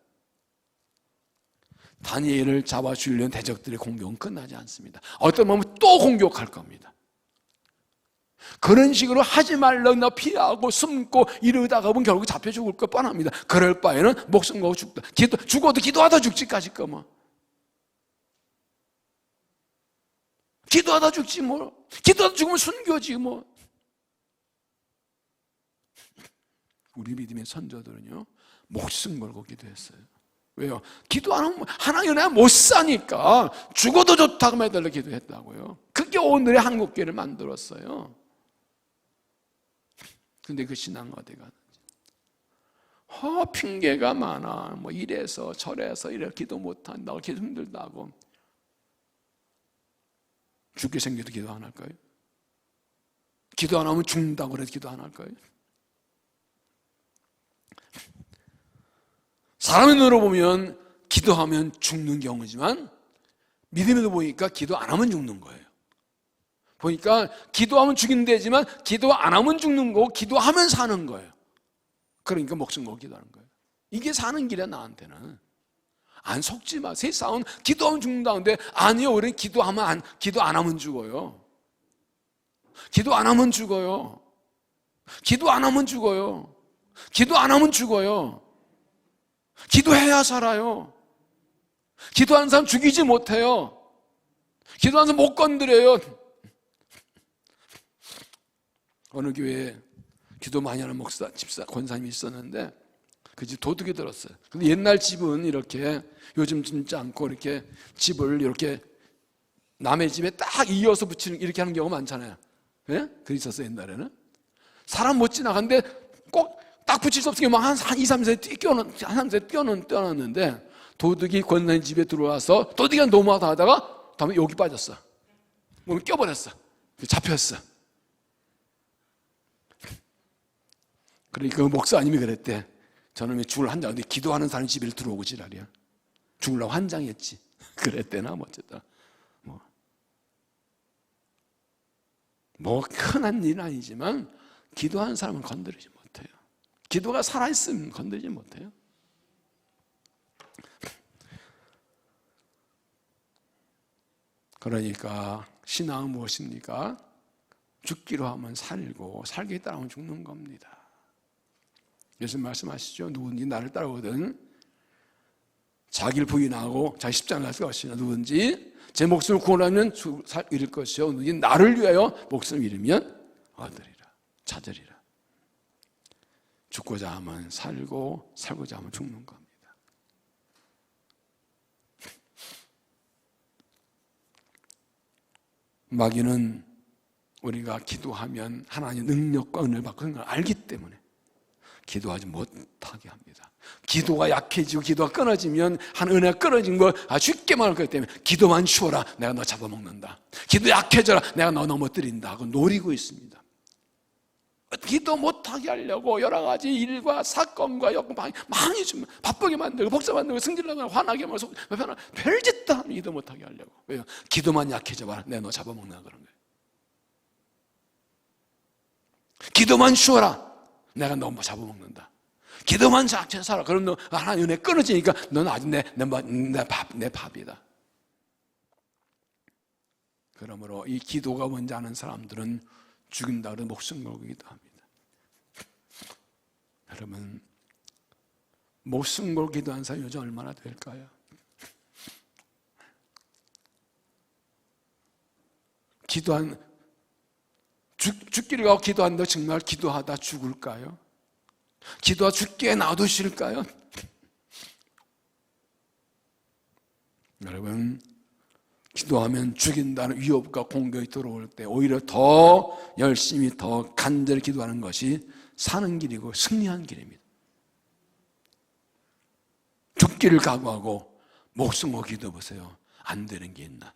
다니엘을 잡아 죽이려는 대적들의 공격은 끝나지 않습니다. 어떤 마음은 또 공격할 겁니다. 그런 식으로 하지 말라고 피하고 숨고 이러다가 보면 결국 잡혀 죽을 거 뻔합니다. 그럴 바에는 목숨 걸고 죽어도 기도하다 죽지까지 거면. 기도하다 죽지 뭐. 기도하다 죽으면 순교지 뭐. 우리 믿음의 선조들은요, 목숨 걸고 기도했어요. 왜요? 기도 안 하면 하나님 은혜 못 사니까 죽어도 좋다고 해달라 기도했다고요. 그게 오늘의 한국교회를 만들었어요. 근데 그 신앙은 어디 가는지. 핑계가 많아. 뭐 이래서 저래서 이래 기도 못한다고, 기도 힘들다고. 죽게 생겨도 기도 안 할까요? 기도 안 하면 죽는다고 그래도 기도 안 할까요? 사람의 눈으로 보면 기도하면 죽는 경우지만 믿음으로 보니까 기도 안 하면 죽는 거예요. 보니까 기도하면 죽이는 데지만 기도 안 하면 죽는 거고 기도하면 사는 거예요. 그러니까 목숨 걸고 기도하는 거예요. 이게 사는 길이야. 나한테는 안 속지 마. 세상은 기도하면 죽는다는데 아니요, 우리는 기도 안 하면 죽어요. 기도 안 하면 죽어요. 기도 안 하면 죽어요. 기도 안 하면 죽어요. 기도해야 살아요. 기도하는 사람 죽이지 못해요. 기도하는 사람 못 건드려요. 어느 교회에 기도 많이 하는 목사, 집사, 권사님이 있었는데 그 집 도둑이 들었어요. 근데 옛날 집은 이렇게 요즘 진짜 않고 이렇게 집을 이렇게 남의 집에 딱 이어서 붙이는 이렇게 하는 경우가 많잖아요. 예? 그랬었어요 옛날에는. 사람 못 지나가는데 꼭 딱 붙일 수 없으니까 한 2, 3세 뛰어났는데 도둑이 권사님 집에 들어와서 도둑이가 너무하다 하다가 다음에 여기 빠졌어. 몸에 껴버렸어. 잡혔어. 그러니까 그 목사님이 그랬대. 저놈이 죽을 환장한데 기도하는 사람 집에 들어오고 지랄이야. 죽으려고 환장했지. 그랬대나 뭐 어쨌든 뭐 흔한 일은 아니지만 기도하는 사람은 건드리지 못해요. 기도가 살아있으면 건드리지 못해요. 그러니까 신앙은 무엇입니까? 죽기로 하면 살고 살기에 따라하면 죽는 겁니다. 예수님 말씀하시죠. 누구든지 나를 따르거든 자기를 부인하고 자기 십자가를 갈 것이나 누구든지 제 목숨을 구원하면 잃을 것이요 누구든지 나를 위하여 목숨을 잃으면 얻으리라. 찾으리라. 죽고자 하면 살고 살고자 하면 죽는 겁니다. 마귀는 우리가 기도하면 하나님의 능력과 은혜를 받는 걸 알기 때문에 기도하지 못하게 합니다. 기도가 약해지고 기도가 끊어지면 한 은혜가 끊어진 걸 쉽게 말할 거기 때문에 기도만 쉬어라 내가 너 잡아먹는다. 기도 약해져라 내가 너 넘어뜨린다 하고 노리고 있습니다. 기도 못하게 하려고 여러 가지 일과 사건과 여건 많이 좀 바쁘게 만들고 복잡 만들고 승질나고 화나게 말고 별짓 다 기도 못하게 하려고. 왜요? 기도만 약해져 봐라 내가 너 잡아먹는다 그런 거예요. 기도만 쉬어라 내가 너 잡아먹는다. 기도만 잘 살아 그럼 너 하나님 은혜 끊어지니까 너는 아직 내 밥이다. 그러므로 이 기도가 뭔지 아는 사람들은 죽인다 그래서 목숨 걸고 기도합니다. 여러분 목숨 걸고 기도하는 사람이 요즘 얼마나 될까요? 죽기를 가고 기도한다 정말 기도하다 죽을까요? 기도하다 죽게 놔두실까요? 여러분 기도하면 죽인다는 위협과 공격이 들어올 때 오히려 더 열심히 더 간절히 기도하는 것이 사는 길이고 승리한 길입니다. 죽기를 각오하고 목숨 걸고 기도해 보세요. 안 되는 게 있나?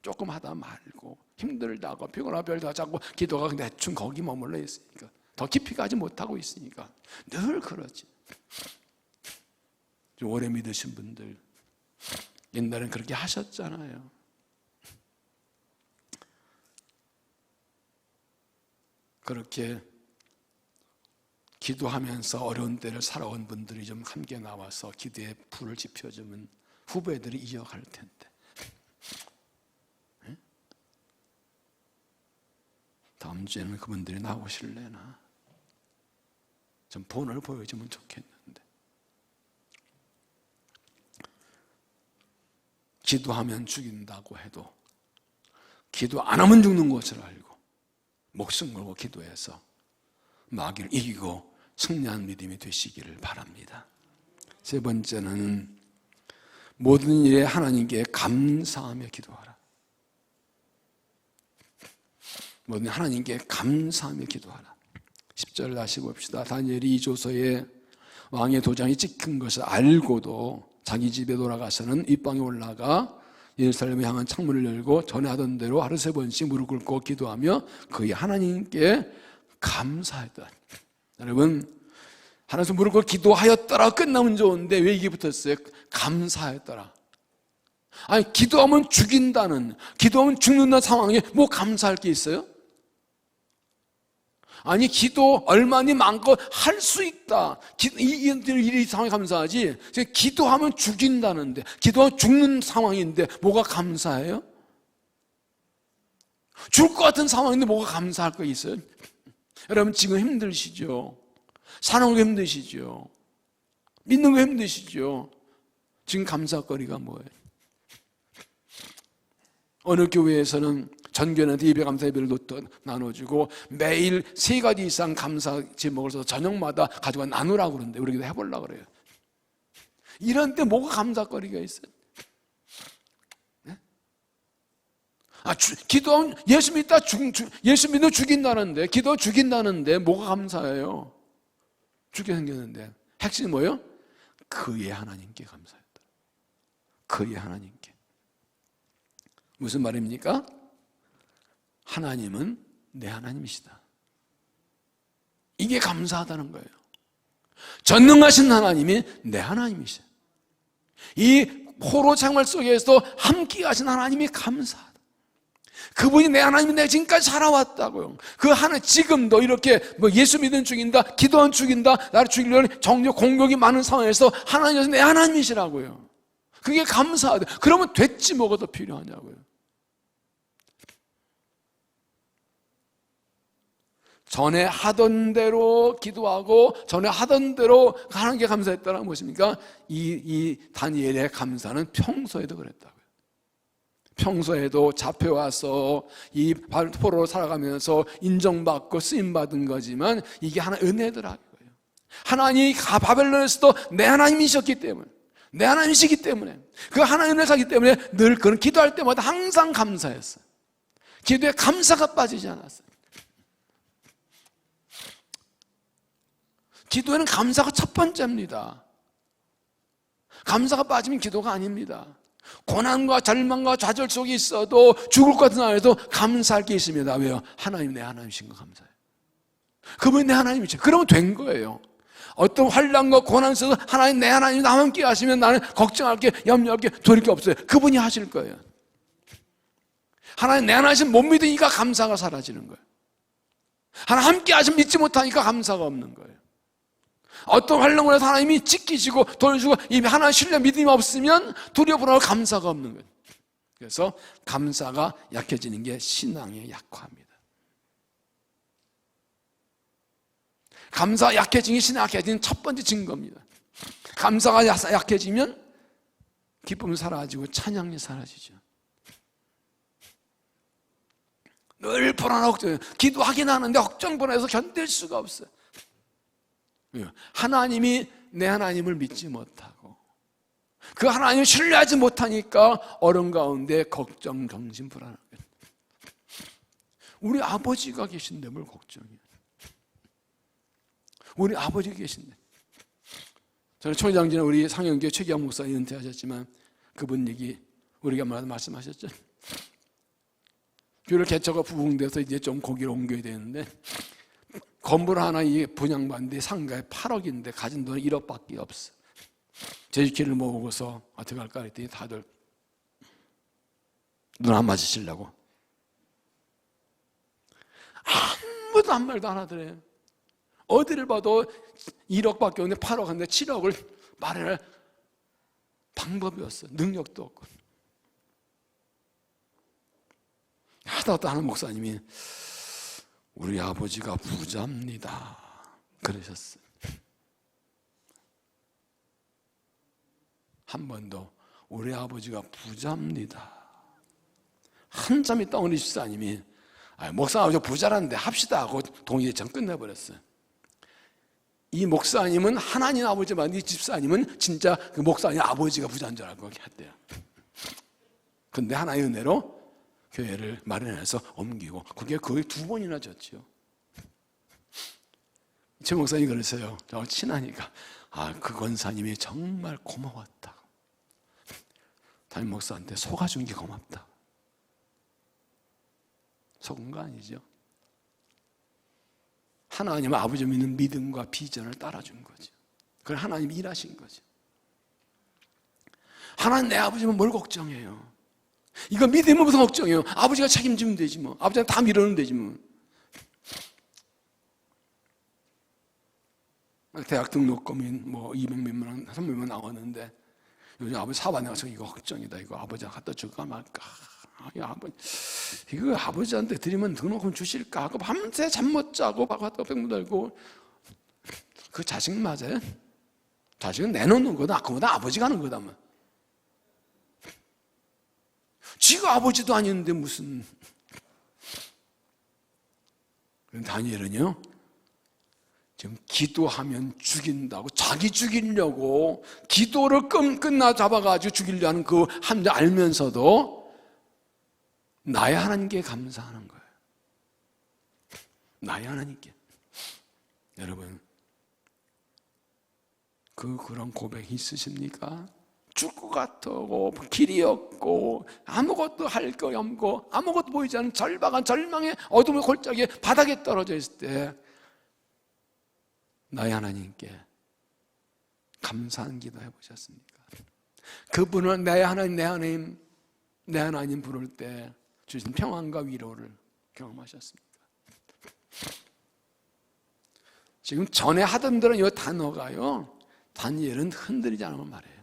조금 하다 말고 힘들다고 피곤하고 별다 자꾸 기도가 대충 거기 머물러 있으니까 더 깊이 가지 못하고 있으니까 늘 그러지. 오래 믿으신 분들 옛날엔 그렇게 하셨잖아요. 그렇게 기도하면서 어려운 때를 살아온 분들이 좀 함께 나와서 기도에 불을 지펴주면 후배들이 이어갈 텐데. 네? 다음 주에는 그분들이 나오실래나? 좀 본을 보여주면 좋겠는데. 기도하면 죽인다고 해도 기도 안 하면 죽는 것을 알고 목숨 걸고 기도해서 마귀를 이기고 승리한 믿음이 되시기를 바랍니다. 세 번째는 모든 일에 하나님께 감사하며 기도하라. 모든 일에 하나님께 감사하며 기도하라. 10절 다시 봅시다. 다니엘이 이 조서에 왕의 도장이 찍힌 것을 알고도 자기 집에 돌아가서는 입방에 올라가 예루살렘을 향한 창문을 열고 전에 하던 대로 하루 3번씩 무릎 꿇고 기도하며 그의 하나님께 감사했다. 여러분, 하나님께 무릎 꿇고 기도하였더라 끝나면 좋은데 왜 이게 붙었어요? 감사했더라. 아니, 기도하면 죽인다는, 기도하면 죽는다는 상황에 뭐 감사할 게 있어요? 아니, 기도 얼마니 많고 할 수 있다. 이 상황에 감사하지. 기도하면 죽인다는데, 기도하면 죽는 상황인데 뭐가 감사해요? 죽을 것 같은 상황인데 뭐가 감사할 거 있어요? 여러분, 지금 힘드시죠? 사는 거 힘드시죠? 믿는 거 힘드시죠? 지금 감사거리가 뭐예요? 어느 교회에서는 전교회한테 예배 감사 예배를 나눠주고 매일 3가지 이상 감사 제목을 써서 저녁마다 가지고 나누라고 그러는데 우리도 해보려고 그래요. 이런 때 뭐가 감사거리가 있어요? 네? 기도하면 예수 믿다 예수 믿으면 죽인다는데, 기도 죽인다는데 뭐가 감사해요? 죽게 생겼는데 핵심이 뭐예요? 그의 하나님께 감사했다. 그의 하나님께. 무슨 말입니까? 하나님은 내 하나님이시다. 이게 감사하다는 거예요. 전능하신 하나님이 내 하나님이시다. 이 포로 생활 속에서 함께 하신 하나님이 감사하다. 그분이 내 하나님이 내가 지금까지 살아왔다고요. 그 하나님 지금도 이렇게 예수 믿는 죽인다, 기도하는 죽인다, 나를 죽이려는 정력 공격이 많은 상황에서 하나님께서 내 하나님이시라고요. 그게 감사하다. 그러면 됐지 뭐가 더 필요하냐고요. 전에 하던 대로 기도하고 전에 하던 대로 하나님께 감사했다는 것입니까? 이 다니엘의 감사는 평소에도 그랬다고요. 평소에도 잡혀와서 이 포로로 살아가면서 인정받고 쓰임받은 거지만 이게 하나의 은혜더라고요. 하나님이 바벨론에서도 내 하나님이셨기 때문에, 내 하나님이시기 때문에, 그 하나님의 은혜를 사기 때문에 늘 그런 기도할 때마다 항상 감사했어요. 기도에 감사가 빠지지 않았어요. 기도에는 감사가 첫 번째입니다. 감사가 빠지면 기도가 아닙니다. 고난과 절망과 좌절 속에 있어도 죽을 것 같은 상황에도 감사할 게 있습니다. 왜요? 하나님 내 하나님이신 거 감사해요. 그분이 내 하나님이죠. 그러면 된 거예요. 어떤 환난과 고난 속에서 하나님 내 하나님 나와 함께 하시면 나는 걱정할 게, 염려할 게, 돌릴 게 없어요. 그분이 하실 거예요. 하나님 내 하나님 못 믿으니까 감사가 사라지는 거예요. 하나님 함께 하시면 믿지 못하니까 감사가 없는 거예요. 어떤 환난을 해서 하나님이 지키시고 돌주고 이미 하나님 신뢰 믿음이 없으면 두려워 불안하고 감사가 없는 거예요. 그래서 감사가 약해지는 게 신앙의 약화입니다. 감사가 약해지는 게 신앙이 약해지는 첫 번째 증거입니다. 감사가 약해지면 기쁨이 사라지고 찬양이 사라지죠. 늘 불안하고 걱정해요. 기도하긴 하는데 걱정 불안해서 견딜 수가 없어요. 하나님이 내 하나님을 믿지 못하고 그 하나님을 신뢰하지 못하니까 어려움 가운데 걱정, 정신 불안하게. 우리 아버지가 계신데 뭘 걱정이에요? 우리 아버지가 계신데. 저는 총회장진에 우리 상영교회 최기영 목사 은퇴하셨지만 그분 얘기 우리가 말씀하셨죠. 교회를 개척하고 부흥돼서 이제 좀 거기로 옮겨야 되는데 건물 하나 분양받는데 상가에 8억인데 가진 돈은 1억밖에 없어. 제주키를 모으고서 어떻게 할까 했더니 다들 눈 안 맞으시려고 아무도 한 말도 안 하더래요. 어디를 봐도 1억밖에 없는데 8억 한데 7억을 마련할 방법이 없어. 능력도 없고. 하다 하는 목사님이 우리 아버지가 부자입니다 그러셨어요. 한 번도 우리 아버지가 부자입니다 한참이 떠오르는 집사님이 목사 아버지 부자라는데 합시다 하고 동의에 전 끝내버렸어요. 이 목사님은 하나님 아버지만, 이 집사님은 진짜 그 목사님 아버지가 부자인 줄 알고 했대요. 근데 하나의 은혜로 교회를 마련해서 옮기고 그게 거의 2번이나 졌죠. 제 목사님이 그러세요. 저하고 친하니까 그 권사님이 정말 고마웠다. 담임 목사한테 속아준 게 고맙다. 속은 거 아니죠. 하나님 아버지 믿는 믿음과 비전을 따라준 거죠. 그걸 하나님이 일하신 거죠. 하나님 내 아버지면 뭘 걱정해요. 이거 믿으면 무슨 걱정해요. 아버지가 책임지면 되지 뭐. 아버지가 다 밀어넣으면 되지 뭐. 대학 등록금이 뭐 200몇만 원, 300만 원 나왔는데 요즘 아버지 사업 안 해서 이거 걱정이다. 이거 아버지가 갖다 줄까 말까. 이거 아버지한테 드리면 등록금 주실까 하고 밤새 잠 못 자고 갖다 뺑 들고. 그 자식 맞아요? 자식은 내놓는 거다. 그거다 아버지가 하는 거다. 뭐. 지가 아버지도 아닌데 무슨. 다니엘은요 지금 기도하면 죽인다고 자기 죽이려고 기도를 끝나 잡아가지고 죽이려 하는 그 함정 알면서도 나의 하나님께 감사하는 거예요. 나의 하나님께. 여러분 그런 고백이 있으십니까? 죽을 것 같고 길이 없고 아무것도 할 거 없고 아무것도 보이지 않는 절박한 절망의 어둠의 골짜기에 바닥에 떨어져 있을 때 나의 하나님께 감사한 기도 해보셨습니까? 그분은 내 하나님 부를 때 주신 평안과 위로를 경험하셨습니까? 지금 전에 하던 대로 이 단어가요 다니엘은 흔들리지 않으면 말해요.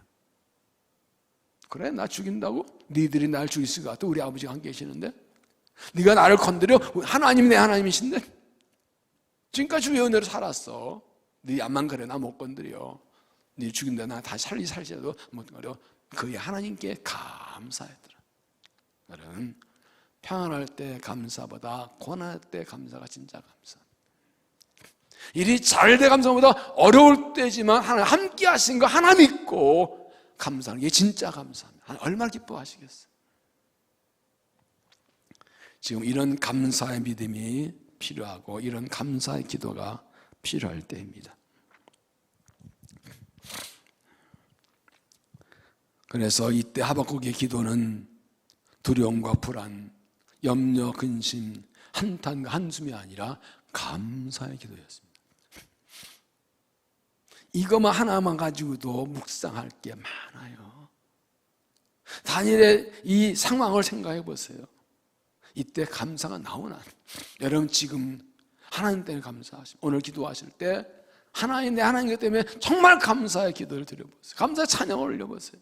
그래 나 죽인다고? 니들이 날 죽일 수가 같아? 우리 아버지가 함께 계시는데? 네가 나를 건드려? 하나님이 내 하나님이신데? 지금까지 주의 은혜로 살았어. 네 암만 그래 나 못 건드려. 네 죽인다 나 다시 살리셔도 못 건드려. 그의 하나님께 감사했더라. 여러분 평안할 때 감사보다 고난할 때 감사가 진짜 감사. 일이 잘 돼 감사보다 어려울 때지만 하나님 함께 하신 거 하나 믿고 감사하는 게 진짜 감사합니다. 얼마나 기뻐하시겠어요. 지금 이런 감사의 믿음이 필요하고 이런 감사의 기도가 필요할 때입니다. 그래서 이때 하박국의 기도는 두려움과 불안, 염려, 근심, 한탄과 한숨이 아니라 감사의 기도였습니다. 이것만 하나만 가지고도 묵상할 게 많아요. 다니엘의 이 상황을 생각해 보세요. 이때 감사가 나오나? 여러분 지금 하나님 때문에 감사하시고 오늘 기도하실 때 하나님 내 하나님 때문에 정말 감사의 기도를 드려보세요. 감사의 찬양을 올려보세요.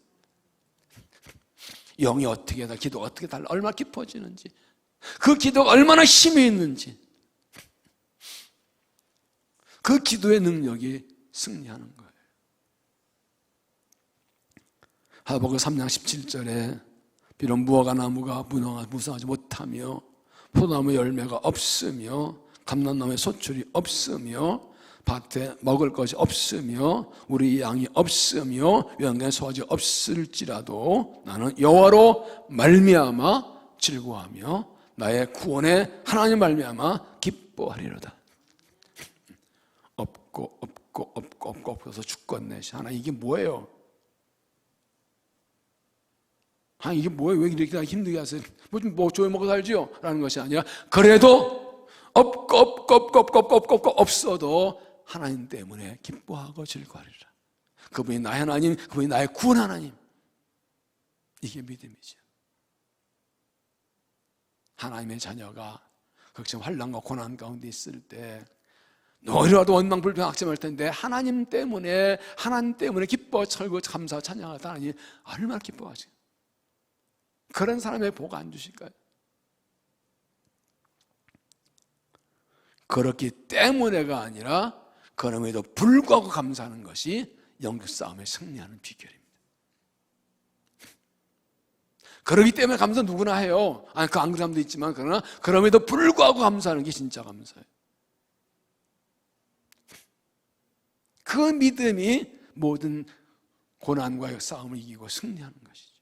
영이 어떻게 다 기도가 어떻게 달라 얼마나 깊어지는지 그 기도가 얼마나 힘이 있는지 그 기도의 능력이 승리하는 거예요. 하박국 3장 17절에 비록 무화과 나무가 무성하지 못하며 포도나무 열매가 없으며 감람나무에 소출이 없으며 밭에 먹을 것이 없으며 우리 양이 없으며 외양간에 소화지 없을지라도 나는 여호와로 말미암아 즐거워하며 나의 구원의 하나님 말미암아 기뻐하리로다. 없고서 죽겠네. 하나 이게 뭐예요? 이게 뭐예요? 왜 이렇게 힘들게 하세요? 뭐 조여 먹어 살지요? 라는 것이 아니라 그래도 없어도 하나님 때문에 기뻐하고 즐거워하리라. 그분이 나의 하나님, 그분이 나의 구원 하나님. 이게 믿음이죠. 하나님의 자녀가 걱정, 환난과 고난 가운데 있을 때 너희라도 원망불평 악심할 텐데 하나님 때문에 기뻐 철고 감사 찬양할 때 하나님 얼마나 기뻐하지? 그런 사람의 복 안 주실까요? 그렇기 때문에가 아니라 그럼에도 불구하고 감사하는 것이 영적 싸움에 승리하는 비결입니다. 그렇기 때문에 감사 누구나 해요. 아니, 그 안 그런 사람도 있지만, 그러나 그럼에도 불구하고 감사하는 게 진짜 감사예요. 그 믿음이 모든 고난과의 싸움을 이기고 승리하는 것이죠.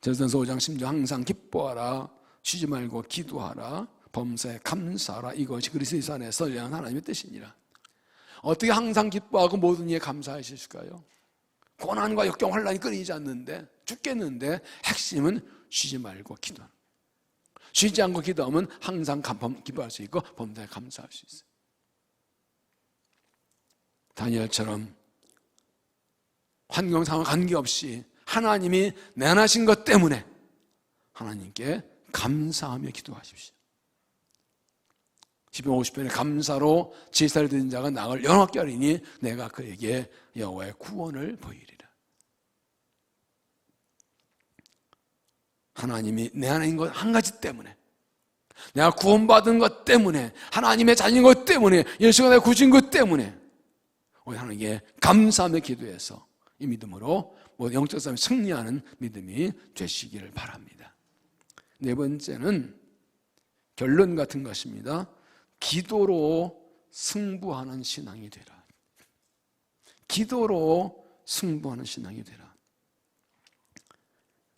전서서 5장 10절 항상 기뻐하라, 쉬지 말고 기도하라, 범사에 감사하라, 이것이 그리스도 안에 선량한 하나님의 뜻이니라. 어떻게 항상 기뻐하고 모든 일에 감사하실까요? 고난과 역경 환난이 끊이지 않는데, 죽겠는데 핵심은 쉬지 말고 기도하는 거예요. 쉬지 않고 기도하면 항상 기뻐할 수 있고 범사에 감사할 수 있어요. 다니엘처럼 환경 상황 관계없이 하나님이 내어나신 것 때문에 하나님께 감사하며 기도하십시오. 시편 50편에 감사로 제사를 드린 자가 낙을 영원케 하리니 내가 그에게 여호와의 구원을 보이리라. 하나님이 내 안에 있는 것 한 가지 때문에, 내가 구원받은 것 때문에, 하나님의 자녀인 것 때문에, 예수가 내가 구주인 것 때문에 우리 하나님께 감사하며 기도해서 이 믿음으로 영적 싸움에 승리하는 믿음이 되시기를 바랍니다. 네 번째는 결론 같은 것입니다. 기도로 승부하는 신앙이 되라. 기도로 승부하는 신앙이 되라.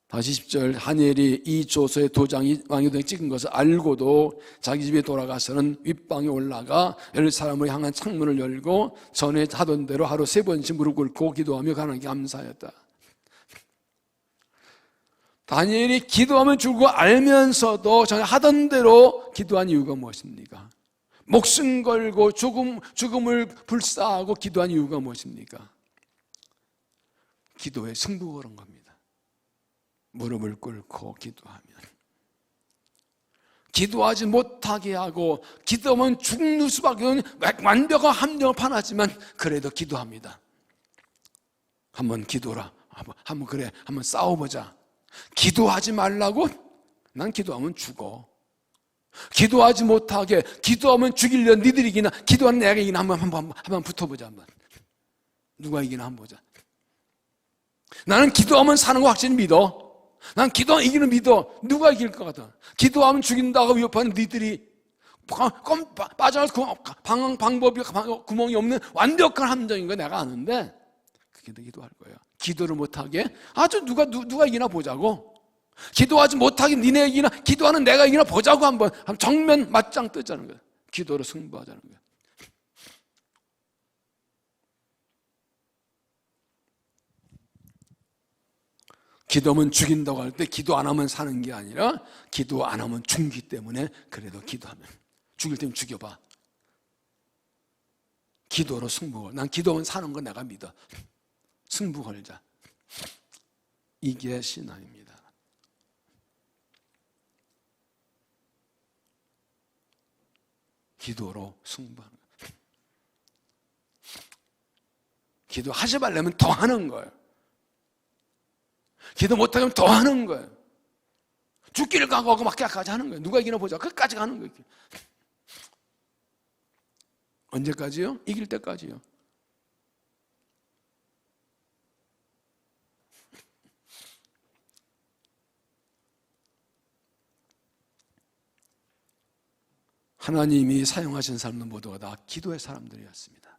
다시 10절, 다니엘이 이 조서에 도장이 왕의 도장에 찍은 것을 알고도 자기 집에 돌아가서는 윗방에 올라가 열 사람을 향한 창문을 열고 전에 하던 대로 하루 3번씩 무릎 꿇고 기도하며 하나님께 감사하였다. 다니엘이 기도하면 죽고 알면서도 전에 하던 대로 기도한 이유가 무엇입니까? 목숨 걸고 죽음을 불사하고 기도한 이유가 무엇입니까? 기도에 승부가 그런 겁니다. 무릎을 꿇고 기도하면, 기도하지 못하게 하고 기도하면 죽는 수밖에 없는 완벽한 함정을 파놨지만 그래도 기도합니다. 한번 기도라, 한번 싸워보자. 기도하지 말라고? 난 기도하면 죽어. 기도하지 못하게, 기도하면 죽이려 니들이 이기나, 기도하는 내가 이기나 한번 붙어보자. 한번 누가 이기나 한번 보자. 나는 기도하면 사는 거 확실히 믿어. 난 기도하면 이기는 믿어. 누가 이길 것 같아? 기도하면 죽인다고 위협하는 니들이 빠져나갈 방법이 구멍이 없는 완벽한 함정인 거 내가 아는데 그게 기도할 거예요. 기도를 못하게 아주 누가 이기나 보자고. 기도하지 못하게 니네 이기나, 기도하는 내가 이기나 보자고 한번 정면 맞짱 뜨자는 거예요. 기도로 승부하자는 거예요. 기도하면 죽인다고 할 때 기도 안 하면 사는 게 아니라 기도 안 하면 죽기 때문에 그래도 기도하면, 죽일 때면 죽여봐. 기도로 승부. 난 기도하면 사는 거 내가 믿어. 승부 걸자. 이게 신앙입니다. 기도로 승부하는 거예요. 기도하지 말려면 더 하는 거예요. 기도 못하면 더 하는 거예요. 죽기를 각오하고 막까지 하는 거예요. 누가 이기나 보자. 끝까지 가는 거예요. 언제까지요? 이길 때까지요. 하나님이 사용하신 사람들 모두가 다 기도의 사람들이었습니다.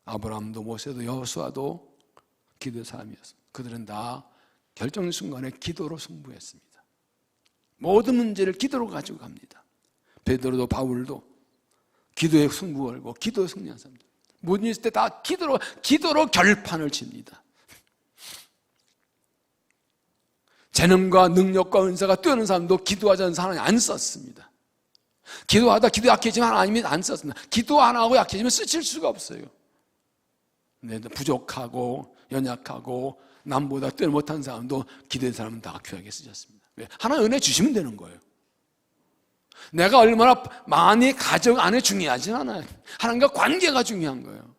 아브라함도 모세도 여호수아도 기도의 사람이었습니다. 그들은 다 결정 순간에 기도로 승부했습니다. 모든 문제를 기도로 가지고 갑니다. 베드로도 바울도 기도에 승부 걸고 기도에 승리한 사람들. 모든 일 있을 때 다 기도로 결판을 칩니다. 재능과 능력과 은사가 뛰어난 사람도 기도하지 않는 사람이 안 썼습니다. 기도하다 기도 약해지면 하나님이 안 썼습니다. 기도 안 하고 약해지면 쓰실 수가 없어요. 부족하고 연약하고 남보다 뜻 못한 사람도 기도의 사람은 다 귀하게 쓰셨습니다. 왜? 하나님 은혜 주시면 되는 거예요. 내가 얼마나 많이 가정 안에 중요하진 않아요. 하나님과 관계가 중요한 거예요.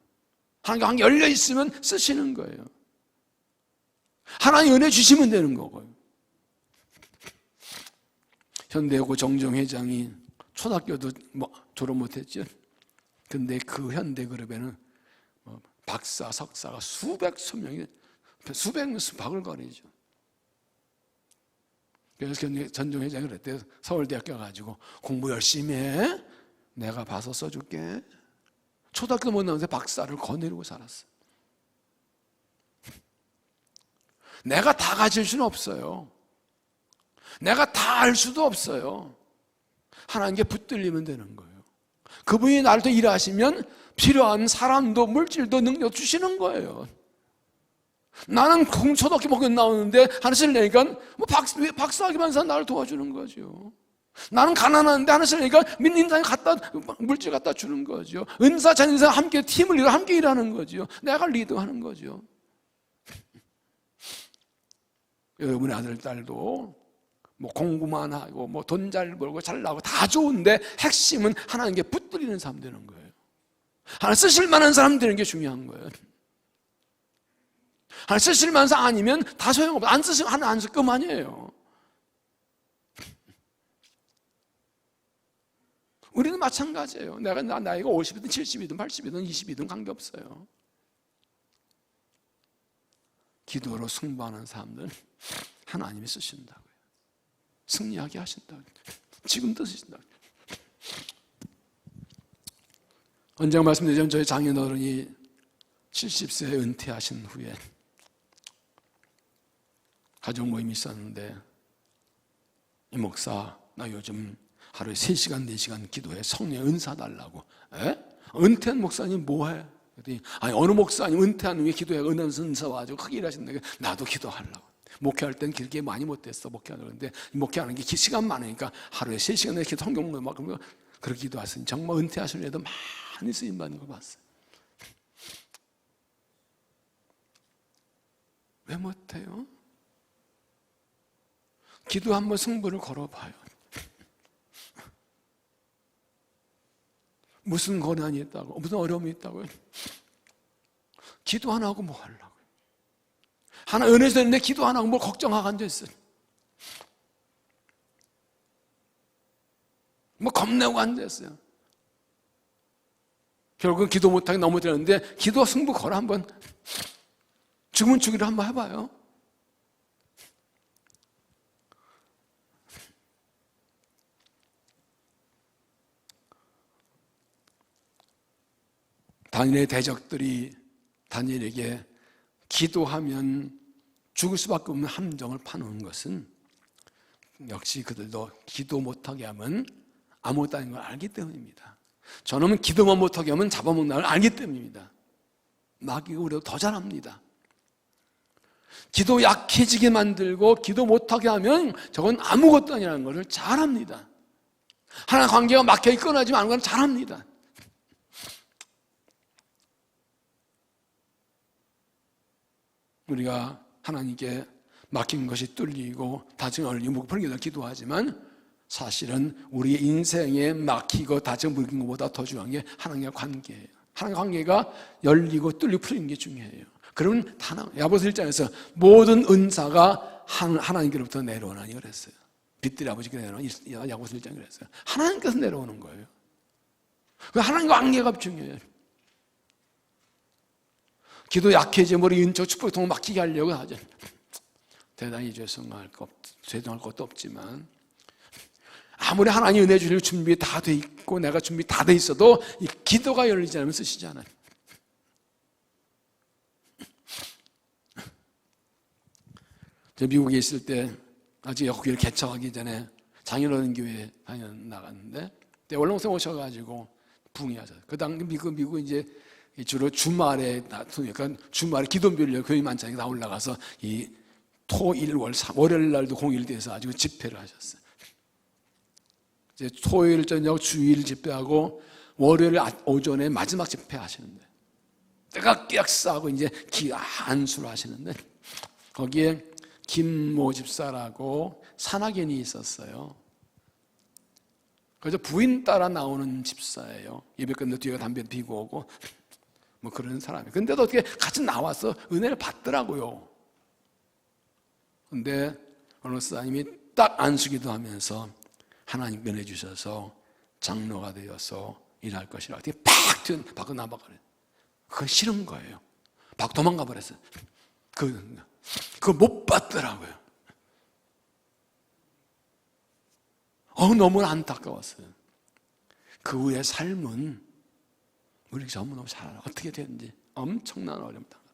하나님과 관계 열려 있으면 쓰시는 거예요. 하나님 은혜 주시면 되는 거고요. 현대고 정정 회장이 초등학교도 졸업 못했죠. 근데 그 현대그룹에는 박사, 석사가 수백 명이 바글거리죠. 그래서 전정 회장이 그랬대요. 서울대학교 가가지고 공부 열심히 해. 내가 봐서 써줄게. 초등학교 못 나오는데 박사를 거느리고 살았어. 내가 다 가질 수는 없어요. 내가 다 알 수도 없어요. 하나님께 붙들리면 되는 거예요. 그분이 나를 더 일하시면 필요한 사람도 물질도 능력 주시는 거예요. 나는 초등학교 못 나오는데 하나씩 내니까 박사하기만 해서 나를 도와주는 거죠. 나는 가난한데 하나씩 내니까 믿는 사람이 물질 갖다 주는 거죠. 은사, 전인사 함께 팀을 이루어 함께 일하는 거죠. 내가 리드하는 거죠. 여러분의 아들, 딸도 공부만 하고 돈 잘 벌고 잘 나고 다 좋은데 핵심은 하나님께 붙들리는 사람 되는 거예요. 하나님 쓰실 만한 사람 되는 게 중요한 거예요. 하나님 쓰실 만한 사람 아니면 다 소용없어요. 안 쓰시면 하나님 안 쓸 그만이에요. 우리는 마찬가지예요. 내가 나이가 50이든 70이든 80이든 20이든 관계없어요. 기도로 승부하는 사람들은 하나님이 쓰신다고요. 승리하게 하신다고요. 지금도 쓰신다고요. 언젠가 말씀드렸지만 저희 장인어른이 70세에 은퇴하신 후에 가족 모임이 있었는데, 이 목사 나 요즘 하루에 3시간 4시간 기도해. 성령의 은사 달라고. 에? 은퇴한 목사님 뭐해? 그랬더니 아니 어느 목사님 은퇴한 후에 기도해 은사 와가지고 크게 일하신다니까 나도 기도하려고. 목회할 땐 그렇게 많이 못했어. 목회하는데 목회하는 게 시간 많으니까 하루에 3시간 이렇게 성경 막 그렇게 기도하시니 정말 은퇴하시는 애도 많이 쓰임 받는 거 봤어요. 왜 못해요? 기도 한번 승부를 걸어봐요. 무슨 고난이 있다고, 무슨 어려움이 있다고요? 기도 안 하고 뭐 하려고요? 하나 은혜서 했는데 기도 안 하고 뭘 걱정하고 앉아있어요. 뭐 겁내고 앉아있어요. 결국은 기도 못하게 넘어지는데 기도 승부 걸어 한번 죽은 죽이를 한번 해봐요. 다니엘의 대적들이 다니엘에게 기도하면 죽을 수밖에 없는 함정을 파놓은 것은 역시 그들도 기도 못하게 하면 아무것도 아닌 걸 알기 때문입니다. 저놈은 기도만 못하게 하면 잡아먹는 걸 알기 때문입니다. 마귀가 우리가 더 잘합니다. 기도 약해지게 만들고 기도 못하게 하면 저건 아무것도 아니라는 것을 잘합니다. 하나님 관계가 막혀 끊어지지 않은 건 잘합니다. 우리가 하나님께 막힌 것이 뚫리고 다친 얼리 목풀기도 기도하지만 사실은 우리의 인생에 막히고 다쳐 물긴 것보다 더 중요한 게 하나님과 관계예요. 하나님과 관계가 열리고 뚫리고 풀리는 게 중요해요. 그러면 야고보서 1장에서 모든 은사가 하나님께로부터 내려오나니 그랬어요. 빛들의 아버지께 내려오는 야고보서 1장에 그랬어요. 하나님께서 내려오는 거예요. 하나님과 관계가 중요해요. 기도 약해지면 우리 인적 축복통을 막히게 하려고 하죠. 대단히 죄송할 것도 없지만 아무리 하나님 은혜 주실 준비 다 돼 있고 내가 준비 다 돼 있어도 이 기도가 열리지 않으면 쓰시잖아요. 저 미국에 있을 때 아직 여기를 개척하기 전에 장인어른 교회에 나갔는데 원로목사 오셔가지고 부흥하셨어요. 그 당시 미국 이제 주로 주말에 그러니까 주말에 기도별로 교회 많잖아요. 다 올라가서 이 토일 월요일 날도 공일돼서 아주 집회를 하셨어요. 이제 토요일 저녁 주일 집회하고 월요일 오전에 마지막 집회 하시는데 때가 끼악 싸고 이제 안수를 하시는데 거기에 김모 집사라고 산악인이 있었어요. 그래서 부인 따라 나오는 집사예요. 예배 끝나고 뒤에 담배 피고 오고 뭐 그런 사람이에요. 근데도 어떻게 같이 나와서 은혜를 받더라고요. 근데 어느 목사님이 딱 안수기도 하면서 하나님 보내주셔서 장로가 되어서 일할 것이라 어떻게 팍 밖으로 나가버려요. 그건 싫은 거예요. 밖 도망가 버렸어요. 그거 못 받더라고요. 너무 안타까웠어요. 그 후의 삶은 우리 너무너무 잘 알아. 어떻게 됐는지 엄청난 어려움을 당하다.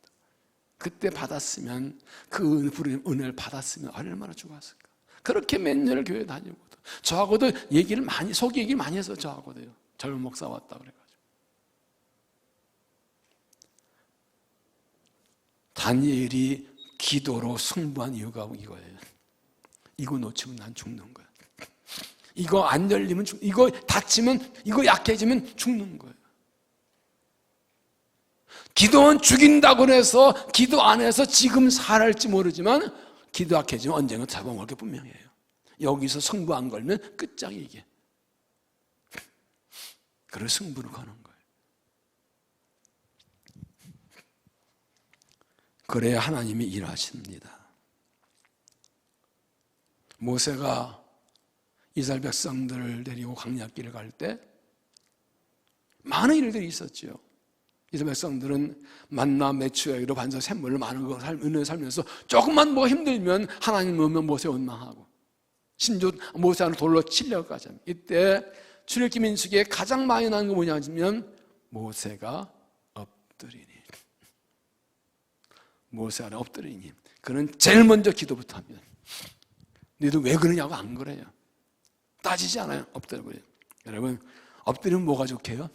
그때 받았으면 그 은혜를 받았으면 얼마나 좋았을까. 그렇게 몇 년을 교회 다니고 저하고도 속 얘기를 많이 해서 저하고도요. 젊은 목사 왔다 그래가지고. 다니엘이 기도로 승부한 이유가 이거예요. 이거 놓치면 난 죽는 거야. 이거 안 열리면 이거 다치면, 이거 약해지면 죽는 거예요. 기도는 죽인다고 해서 기도 안 해서 지금 살할지 모르지만 기도 약해지면 언젠가 잡아먹을 게 분명해요. 여기서 승부 안 걸면 끝장이 이게. 그래서 승부를 거는 거예요. 그래야 하나님이 일하십니다. 모세가 이스라엘 백성들을 데리고 광야길을 갈 때 많은 일들이 있었죠. 이스라엘 백성들은 만나 매추액으로 반석 샘물을 많은 걸 은혜 살면서 조금만 뭐 힘들면 하나님 오면 모세 원망하고 심지어 모세 안을 돌로 치려고까지 합니다. 이때 출애굽기 민수기에 가장 많이 나는 게 뭐냐면 모세가 엎드리니, 모세 안에 엎드리니. 그는 제일 먼저 기도부터 합니다. 너희들 왜 그러냐고 안 그래요. 따지지 않아요. 엎드려버려요. 여러분, 엎드리면 뭐가 좋게요?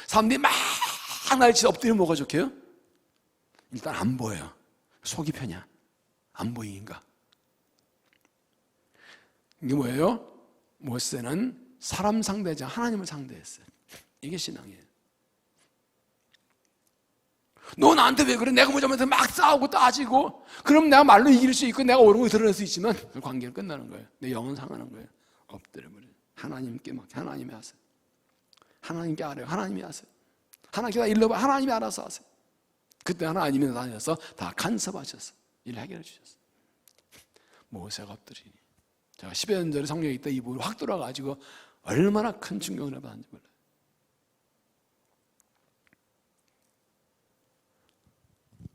사람들이 막 날치 엎드리면 뭐가 좋게요? 일단 안 보여요. 속이 편이야. 안 보이니까. 이게 뭐예요? 모세는 사람 상대하지 않고 하나님을 상대했어요. 이게 신앙이에요. 너 나한테 왜 그래? 내가 뭐냐면 막 싸우고 따지고 그럼 내가 말로 이길 수 있고 내가 옳은 거 드러낼 수 있지만 그 관계는 끝나는 거예요. 내 영은 상하는 거예요. 엎드려버려요. 하나님께 막 하나님이 하세요. 하나님께 아뢰요. 하나님이 하세요. 하나님께 다 일러봐. 하나님이 알아서 하세요. 그때 하나님이 나타나셔서 다 간섭하셔서 일을 해결해 주셨어요. 모세가 엎드리니. 제가 10여 년 전에 성경에 있다 이 부분을 확 돌아가지고 얼마나 큰 충격을 받았는지 몰라요.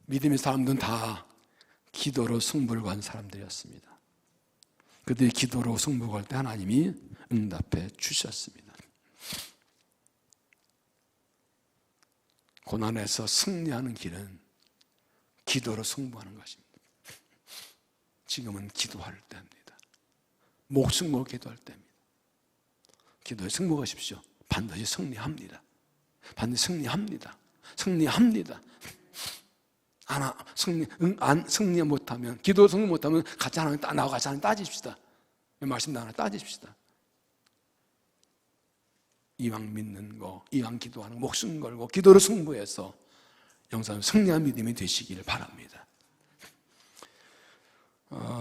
믿음의 사람들은 다 기도로 승부를 건 사람들이었습니다. 그들이 기도로 승부를 걸 때 하나님이 응답해 주셨습니다. 고난에서 승리하는 길은 기도로 승부하는 것입니다. 지금은 기도할 때입니다. 목숨 걸고 기도할 때입니다. 기도에 승부하십시오. 반드시 승리합니다. 반드시 승리합니다. 승리합니다. 승리 못하면, 기도 승리 못하면 같이 하나님 나와 같이 하나님 따집시다. 말씀 하나 따집시다. 이왕 믿는 거, 이왕 기도하는 거, 목숨 걸고 기도로 승부해서 영상 승리한 믿음이 되시기를 바랍니다.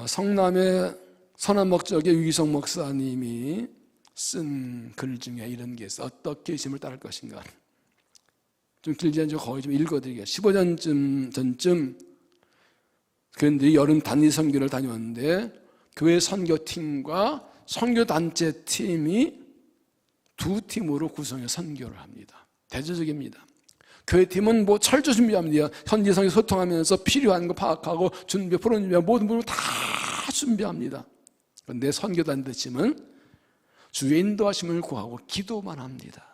성남의 선한 목적의 유기성 목사님이 쓴 글 중에 이런 게 있어요. 어떻게 예수님을 따를 것인가. 좀 길지 않죠. 거의 좀 읽어드리겠습니다. 15년 전쯤 교인들이 여름 단위 선교를 다녀왔는데 교회 선교팀과 선교단체 팀이 두 팀으로 구성해 선교를 합니다. 대조적입니다. 교회 팀은 뭐 철저 준비합니다. 현지 성교 소통하면서 필요한 거 파악하고 준비, 프로그램 준비, 모든 부분을 다 준비합니다. 그런데 선교단체 팀은 주의 인도하심을 구하고 기도만 합니다.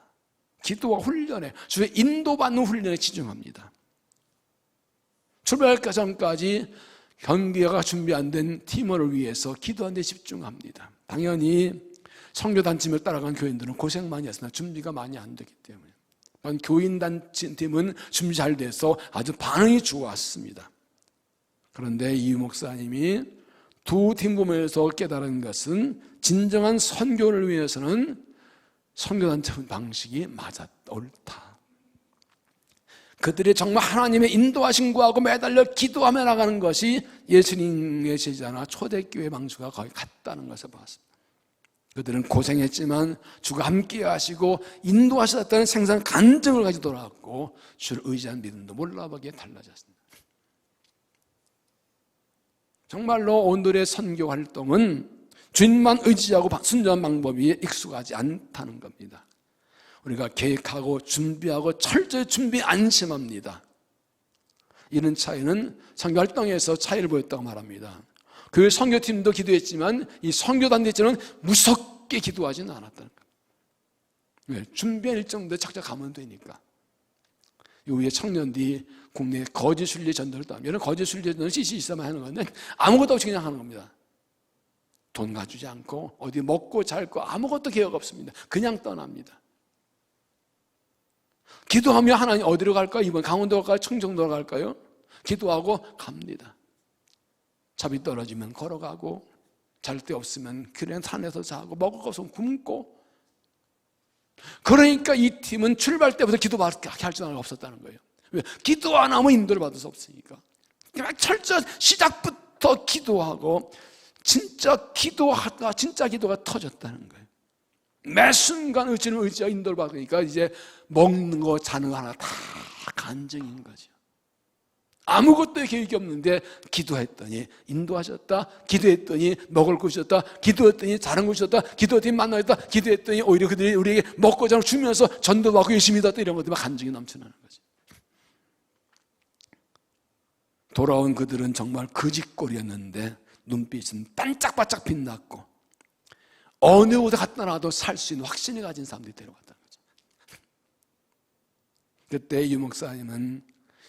기도와 훈련에, 주의 인도받는 훈련에 집중합니다. 출발하기 전까지 경기가 준비 안 된 팀원을 위해서 기도하는 데 집중합니다. 당연히 선교단팀을 따라간 교인들은 고생 많이 했으나 준비가 많이 안 되기 때문에 교인단팀은 준비 잘 돼서 아주 반응이 좋았습니다. 그런데 이 목사님이 두 팀 보면서 깨달은 것은 진정한 선교를 위해서는 선교단체 방식이 맞았다, 옳다. 그들이 정말 하나님의 인도하심과하고 매달려 기도하며 나가는 것이 예수님의 제자나 초대교회 방식과 거의 같다는 것을 보았습니다. 그들은 고생했지만 주가 함께 하시고 인도하셨다는 생생한 간증을 가지고 돌아왔고 주를 의지한 믿음도 몰라보기에 달라졌습니다. 정말로 오늘의 선교 활동은 주님만 의지하고 순전한 방법이 익숙하지 않다는 겁니다. 우리가 계획하고 준비하고 철저히 준비 안심합니다. 이런 차이는 선교 활동에서 차이를 보였다고 말합니다. 그 선교팀도 기도했지만 이 선교단체는 무섭게 기도하지는 않았다는 거예요. 왜? 준비한 일정도 착착 가면 되니까. 이후에 청년들이 국내 거짓 순례 전도를 떠납니다. 이런 거짓 순례 전도는 CC 있어만 하는 건데 아무것도 없이 그냥 하는 겁니다. 돈 가지지 않고 어디 먹고 잘 거 아무것도 계획 없습니다. 그냥 떠납니다. 기도하며 하나님 어디로 갈까요? 이번 강원도 갈까요? 청정도 갈까요? 기도하고 갑니다. 잡이 떨어지면 걸어가고 잘 데 없으면 그냥 산에서 자고 먹을 거 없으면 굶고. 그러니까 이 팀은 출발 때부터 기도밖에 할 줄 없었다는 거예요. 왜? 기도 안 하면 인도를 받을 수 없으니까. 그냥 철저히 시작부터 기도하고 진짜 기도가 터졌다는 거예요. 매 순간 의지와 인도를 받으니까 이제 먹는 거 자는 거 하나 다 간증인 거죠. 아무것도 계획이 없는데 기도했더니 인도하셨다, 기도했더니 먹을 것이었다, 기도했더니 자는 것이었다, 기도했더니 만나였다, 기도했더니 오히려 그들이 우리에게 먹고 자고 주면서 전도받고 열심히 했다, 이런 것들 막 간증이 넘쳐나는 거죠. 돌아온 그들은 정말 거짓골이었는데 눈빛은 반짝반짝 빛났고 어느 곳에 갖다 놔도 살 수 있는 확신을 가진 사람들이 데려갔다는 거죠. 그때 유 목사님은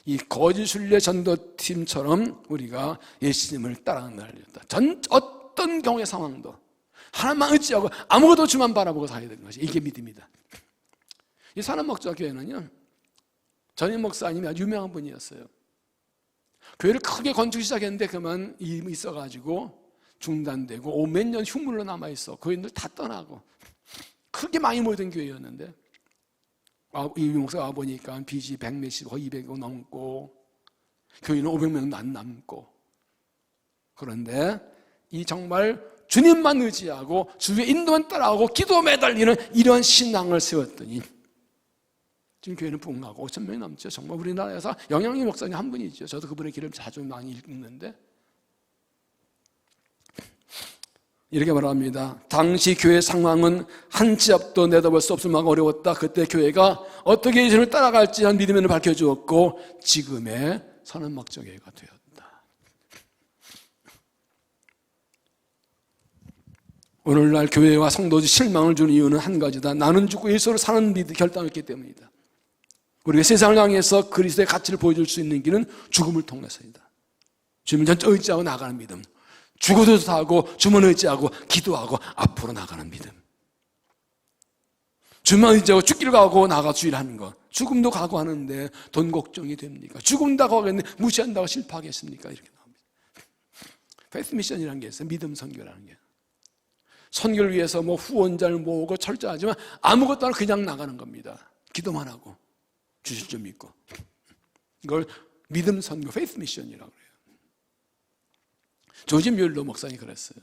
이 거짓 순례 전도팀처럼 우리가 예수님을 따라가는 날이었다. 어떤 경우의 상황도 하나님만 의지하고 아무것도 주만 바라보고 살아야 되는 것이 이게 믿음이다. 이 산업목자교회는요, 전임 목사님이 아주 유명한 분이었어요. 교회를 크게 건축 시작했는데 그만 일이 있어가지고 중단되고 몇 년 흉물로 남아있어. 교인들 다 떠나고 크게 많이 모이던 교회였는데 이 목사가 와보니까 빚이 100몇십, 거의 200억 넘고 교인은 500명도 안 남고. 그런데 이 정말 주님만 의지하고 주의 인도만 따라가고 기도 매달리는 이런 신앙을 세웠더니 지금 교회는 붕하고 5,000명이 넘죠. 정말 우리나라에서 영향력 목사님 한 분이죠. 저도 그분의 길을 자주 많이 읽는데 이렇게 말합니다. 당시 교회 상황은 한 치 앞도 내다볼 수 없을 만큼 어려웠다. 그때 교회가 어떻게 예수님을 따라갈지 한 믿음을 밝혀주었고 지금의 선언목적교회가 되었다. 오늘날 교회와 성도들이 실망을 주는 이유는 한 가지다. 나는 죽고 예수로 사는 믿음 결단했기 때문이다. 우리가 세상을 향해서 그리스도의 가치를 보여줄 수 있는 길은 죽음을 통해서이다. 주님을 전적 의지하고 나가는 믿음, 죽어도 사고 주만 의지하고 기도하고 앞으로 나가는 믿음, 주만 의지하고 죽기를 가고 나가 주일하는 것. 죽음도 각오하는데 돈 걱정이 됩니까? 죽음도 각오하겠는데 무시한다고 실패하겠습니까? 이렇게 나옵니다. 페이스 미션이라는 게 있어요. 믿음 선교라는 게. 선교를 위해서 후원자를 모으고 철저하지만 아무것도 안 하고 그냥 나가는 겁니다. 기도만 하고 주실 줄 믿고. 이걸 믿음 선교, 페이스 미션이라고 그래요. 조지 뮬러 목사님이 그랬어요.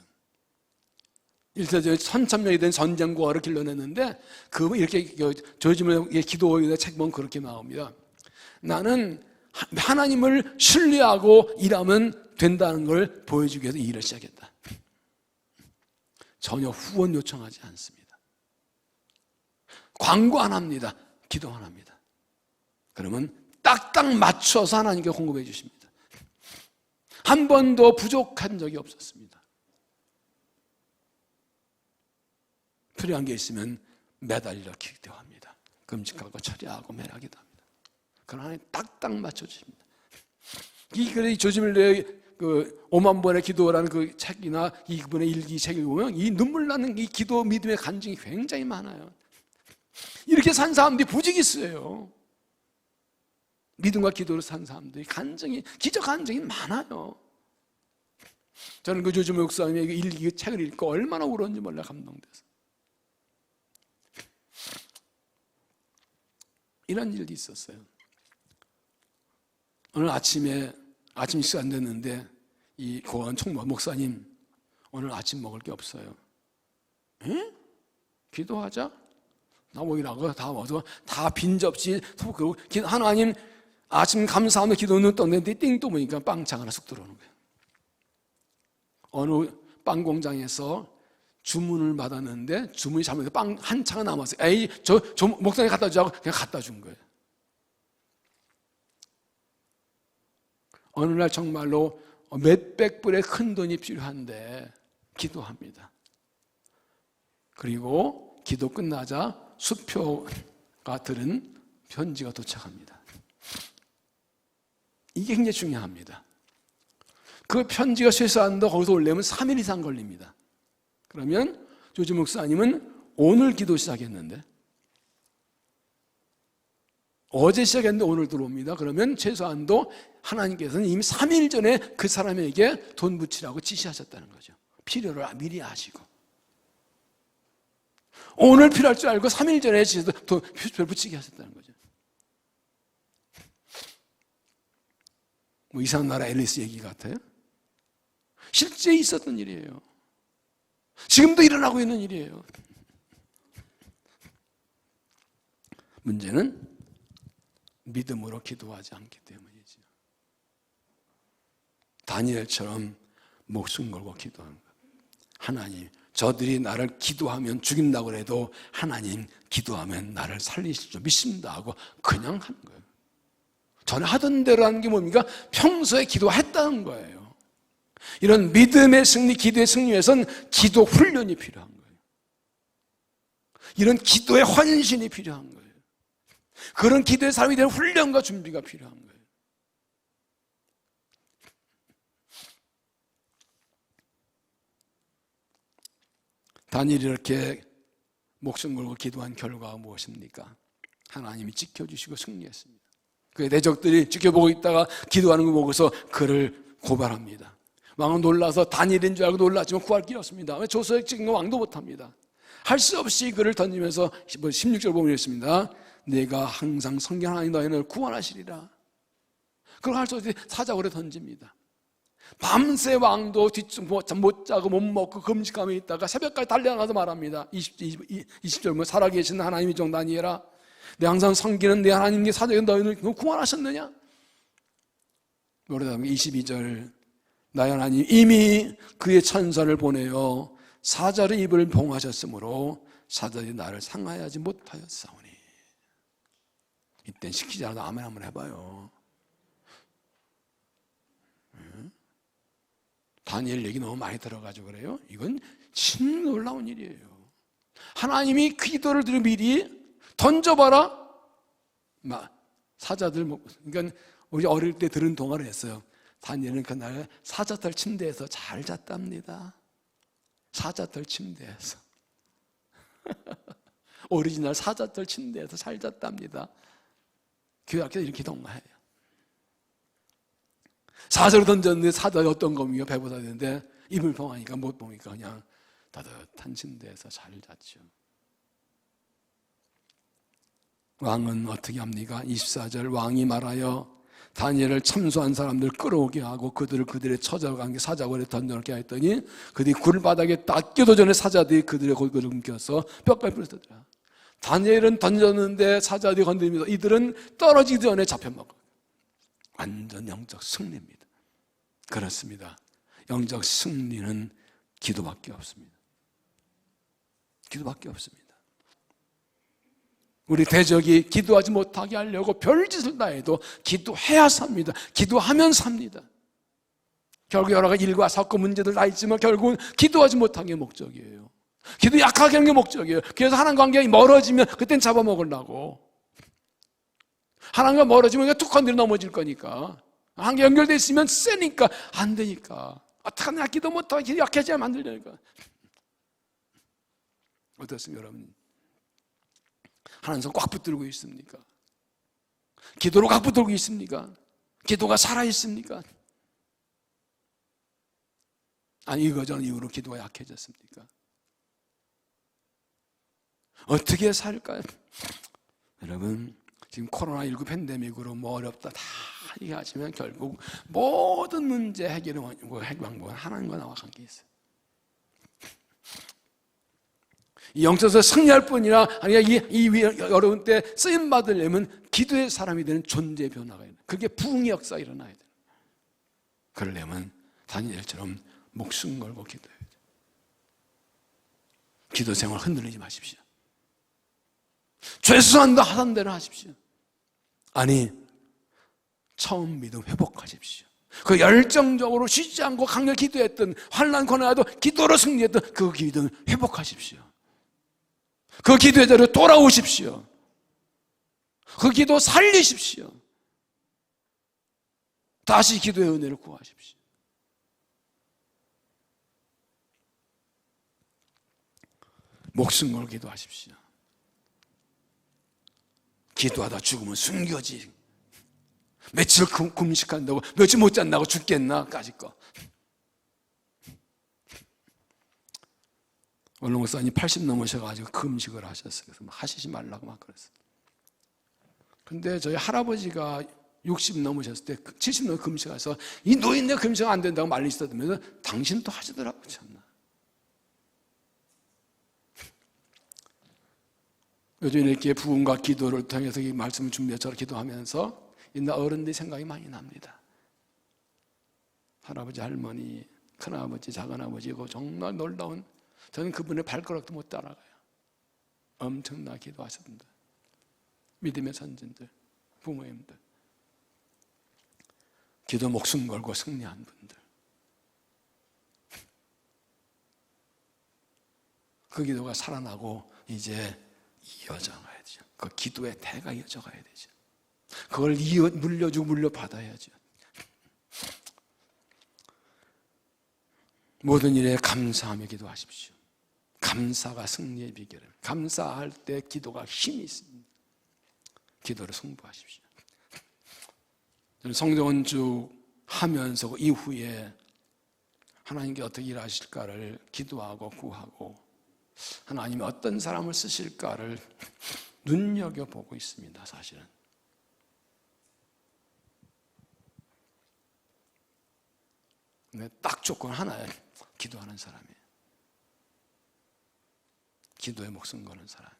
일세적으로 1,000명이 된 전쟁고아를 길러냈는데 이렇게 조지 뮬러의 기도의 책 보면 그렇게 나옵니다. 나는 하나님을 신뢰하고 일하면 된다는 걸 보여주기 위해서 일을 시작했다. 전혀 후원 요청하지 않습니다. 광고 안 합니다. 기도만 합니다. 그러면 딱딱 맞춰서 하나님께 공급해 주십니다. 한 번도 부족한 적이 없었습니다. 필요한 게 있으면 매달려 기도합니다. 금식하고 철야하고 매라기도 합니다. 그러나 하나님 딱딱 맞춰주십니다. 이 조지 밀러의 그 5만 번의 기도라는 그 책이나 이분의 일기 책을 보면 이 눈물 나는 이 기도 믿음의 간증이 굉장히 많아요. 이렇게 산 사람들이 부지기수예요. 믿음과 기도로 산 사람들이 간증이, 기적 간증이 많아요. 저는 그 조지 목사님의 일기 책을 읽고 얼마나 울었는지 몰라 감동돼서. 이런 일도 있었어요. 오늘 아침 식사 안 됐는데 이 고원 총무 목사님 오늘 아침 먹을 게 없어요. 에? 기도하자? 나 모이라고 다 와서 다 빈 접시 하나님 아침 감사하며 기도는 떴는데 띵 또 보니까 빵창 하나 쑥 들어오는 거예요. 어느 빵 공장에서 주문을 받았는데 주문이 잘못해서 빵 한 차가 남았어요. 에이 저 목사님 갖다 주자고 그냥 갖다 준 거예요. 어느 날 정말로 몇백 불의 큰 돈이 필요한데 기도합니다. 그리고 기도 끝나자 수표가 들은 편지가 도착합니다. 이게 굉장히 중요합니다. 그 편지가 최소한도 거기서 올려면 3일 이상 걸립니다. 그러면 조지 목사님은 오늘 기도 시작했는데 어제 시작했는데 오늘 들어옵니다. 그러면 최소한도 하나님께서는 이미 3일 전에 그 사람에게 돈 붙이라고 지시하셨다는 거죠. 필요를 미리 아시고 오늘 필요할 줄 알고 3일 전에 돈 붙이게 하셨다는 거죠. 뭐 이상한 나라 앨리스 얘기 같아요? 실제 있었던 일이에요. 지금도 일어나고 있는 일이에요. 문제는 믿음으로 기도하지 않기 때문이죠. 다니엘처럼 목숨 걸고 기도한 것. 하나님, 저들이 나를 기도하면 죽인다고 해도 하나님 기도하면 나를 살리실 줄 믿습니다 하고 그냥 하는 거예요. 전에 하던 대로 하는 게 뭡니까? 평소에 기도했다는 거예요. 이런 믿음의 승리, 기도의 승리에선 기도 훈련이 필요한 거예요. 이런 기도의 헌신이 필요한 거예요. 그런 기도의 삶이 되는 훈련과 준비가 필요한 거예요. 다니엘이 이렇게 목숨 걸고 기도한 결과가 무엇입니까? 하나님이 지켜주시고 승리했습니다. 그의 대적들이 지켜보고 있다가 기도하는 거 보고서 그를 고발합니다. 왕은 놀라서 다니엘인 줄 알고 놀랐지만 구할 길이 없습니다. 왜 조서에 찍은 거 왕도 못합니다. 할 수 없이 그를 던지면서 16절 보면 이렇습니다. 내가 항상 성경 하나님 너희를 구원하시리라. 그걸 할 수 없이 사자굴에 던집니다. 밤새 왕도 못 자고 못 먹고 금식하며 있다가 새벽까지 달려나가서 말합니다. 20절 살아계신 하나님의 종 다니엘아, 내 항상 섬기는 내 하나님께 사자에 너희를 구원하셨느냐? 그러다 보면 22절 나의 하나님 이미 그의 천사를 보내어 사자의 입을 봉하셨으므로 사자들이 나를 상하여하지 못하였사오니. 이땐 시키지 않아도 아멘 한번 해봐요. 다니엘 얘기 너무 많이 들어가지고 그래요. 이건 진 놀라운 일이에요. 하나님이 기도를 드려 미리 던져봐라. 사자들 그러니까 우리 어릴 때 들은 동화를 했어요. 다니엘은 그날 사자털 침대에서 잘 잤답니다. 사자털 침대에서 오리지널 사자털 침대에서 잘 잤답니다. 교회 학교에 이렇게 동화해요. 사자로 던졌는데 사자가 어떤 겁니까? 배보다 되는데 입을 봉하니까 못 보니까 그냥 따뜻한 침대에서 잘 잤죠. 왕은 어떻게 합니까? 24절 왕이 말하여 다니엘을 참소한 사람들 끌어오게 하고 그들의 처자관계 사자굴에 던져놓게 했더니 그들이 굴바닥에 닿기도 전에 사자들이 그들의 골격을 옮겨서 뼈까지 부러뜨더라. 다니엘은 던졌는데 사자들이 건드립니다. 이들은 떨어지기 전에 잡혀먹어요. 완전 영적 승리입니다. 그렇습니다. 영적 승리는 기도밖에 없습니다. 기도밖에 없습니다. 우리 대적이 기도하지 못하게 하려고 별짓을 다 해도 기도해야 삽니다. 기도하면 삽니다. 결국 여러 가지 일과 사건 문제들 다 있지만 결국은 기도하지 못한 게 목적이에요. 기도 약하게 하는 게 목적이에요. 그래서 하나님 관계가 멀어지면 그땐 잡아먹으려고. 하나님과 멀어지면 툭 건드려 넘어질 거니까. 하나님과 연결되어 있으면 세니까 안 되니까. 어떡하냐 기도 못하게 약해져야 만들려니까. 어떻습니까 여러분? 하나님 손 꽉 붙들고 있습니까? 기도로 꽉 붙들고 있습니까? 기도가 살아있습니까? 아니 이거저런 이유로 기도가 약해졌습니까? 어떻게 살까요? 여러분 지금 코로나19 팬데믹으로 뭐 어렵다 다 하게 하시면 결국 모든 문제 해결 방법은 하나님과 나와 관계 있어요. 이 영적에서 승리할 뿐이라 이 어려운 때 쓰임 받으려면 기도의 사람이 되는 존재 변화가 있는, 그게 부흥의 역사가 일어나야 돼요. 그러려면 다니엘처럼 목숨 걸고 기도해야 돼요. 기도 생활 흔들리지 마십시오. 죄송한다 하던 대로 하십시오. 아니, 처음 믿음 회복하십시오. 그 열정적으로 쉬지 않고 강렬히 기도했던, 환난 고난에도 기도로 승리했던 그 기도는 회복하십시오. 그 기도의 자리로 돌아오십시오. 그 기도 살리십시오. 다시 기도의 은혜를 구하십시오. 목숨 걸고 기도하십시오. 기도하다 죽으면 숨겨지. 며칠 금식한다고 며칠 못 잔다고 죽겠나까지 거. 원로 목사님 80 넘으셔가지고 금식을 하셨어요. 그래서 하시지 말라고 막 그랬어요. 근데 저희 할아버지가 60 넘으셨을 때 70 넘어 금식해서 이 노인네 금식 안 된다고 말리 있었다면서 당신도 하시더라고요. 참나. 요즘 이렇게 부흥과 기도를 통해서 이 말씀을 준비해서 기도하면서 옛날 어른들의 생각이 많이 납니다. 할아버지, 할머니, 큰아버지, 작은아버지, 그 정말 놀라운, 저는 그분의 발가락도 못 따라가요. 엄청나게 기도하셨습니다. 믿음의 선진들, 부모님들, 기도 목숨 걸고 승리한 분들, 그 기도가 살아나고 이제 이어져가야죠. 그 기도의 대가 이어져가야 되죠. 그걸 물려주고 물려받아야죠. 모든 일에 감사하며 기도하십시오. 감사가 승리의 비결입니다. 감사할 때 기도가 힘이 있습니다. 기도를 승부하십시오. 저는 성전건축 하면서 그 이후에 하나님께 어떻게 일하실까를 기도하고 구하고 하나님이 어떤 사람을 쓰실까를 눈여겨보고 있습니다. 사실은 근데 딱 조건 하나예요. 기도하는 사람이에요. 기도에 목숨 거는 사람이에요.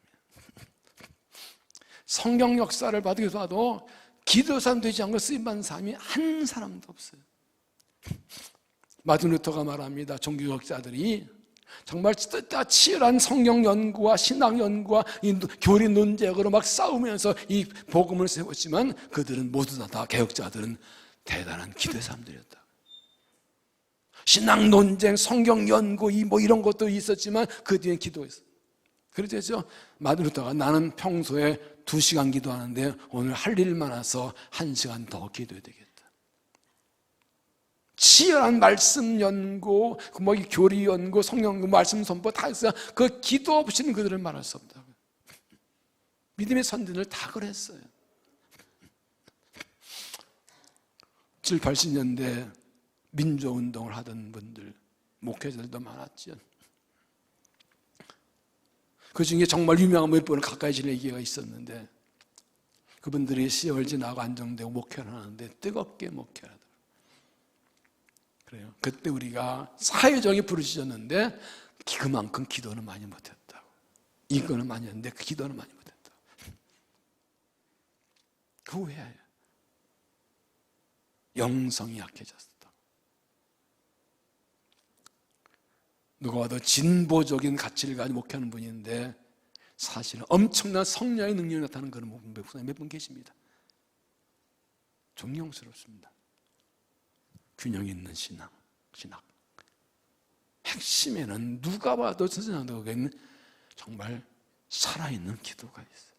성경 역사를 봐도 기도 사람 되지 않고 쓰임받는 사람이 한 사람도 없어요. 마틴 루터가 말합니다. 종교학자들이 정말 치열한 성경 연구와 신학 연구와 이 교리 논쟁으로 막 싸우면서 이 복음을 세웠지만 그들은 모두 다 개혁자들은 대단한 기도의 사람들이었다. 신학 논쟁, 성경 연구 이런 것도 있었지만 그 뒤에 기도했어요. 그렇죠? 마틴 루터가 나는 평소에 2시간 기도하는데 오늘 할 일 많아서 1시간 더 기도해야 되겠다. 치열한 말씀 연구, 교리 연구, 성경 연구, 말씀 선포 다 했어요. 그 기도 없이는 그들을 말할 수 없다고. 믿음의 선진을 다 그랬어요. 7, 80년대 민주운동을 하던 분들, 목회자들도 많았죠. 그 중에 정말 유명한 몇 분을 가까이 지낸 얘기가 있었는데 그분들이 시월 지나고 안정되고 목회를 하는데 뜨겁게 목회를 하더라고요. 그래요. 그때 우리가 사회적인 부르짖었는데 그만큼 기도는 많이 못했다고. 이거는 많이 했는데 그 기도는 많이 못했다고. 그 후에 영성이 약해졌다고. 누가 와도 진보적인 가치를 가지고 목회하는 분인데 사실은 엄청난 성령의 능력이 나타나는 그런 목사님 몇 분 계십니다. 존경스럽습니다. 균형 있는 신학. 핵심에는 누가 봐도 선생님들에게는 정말 살아있는 기도가 있어요.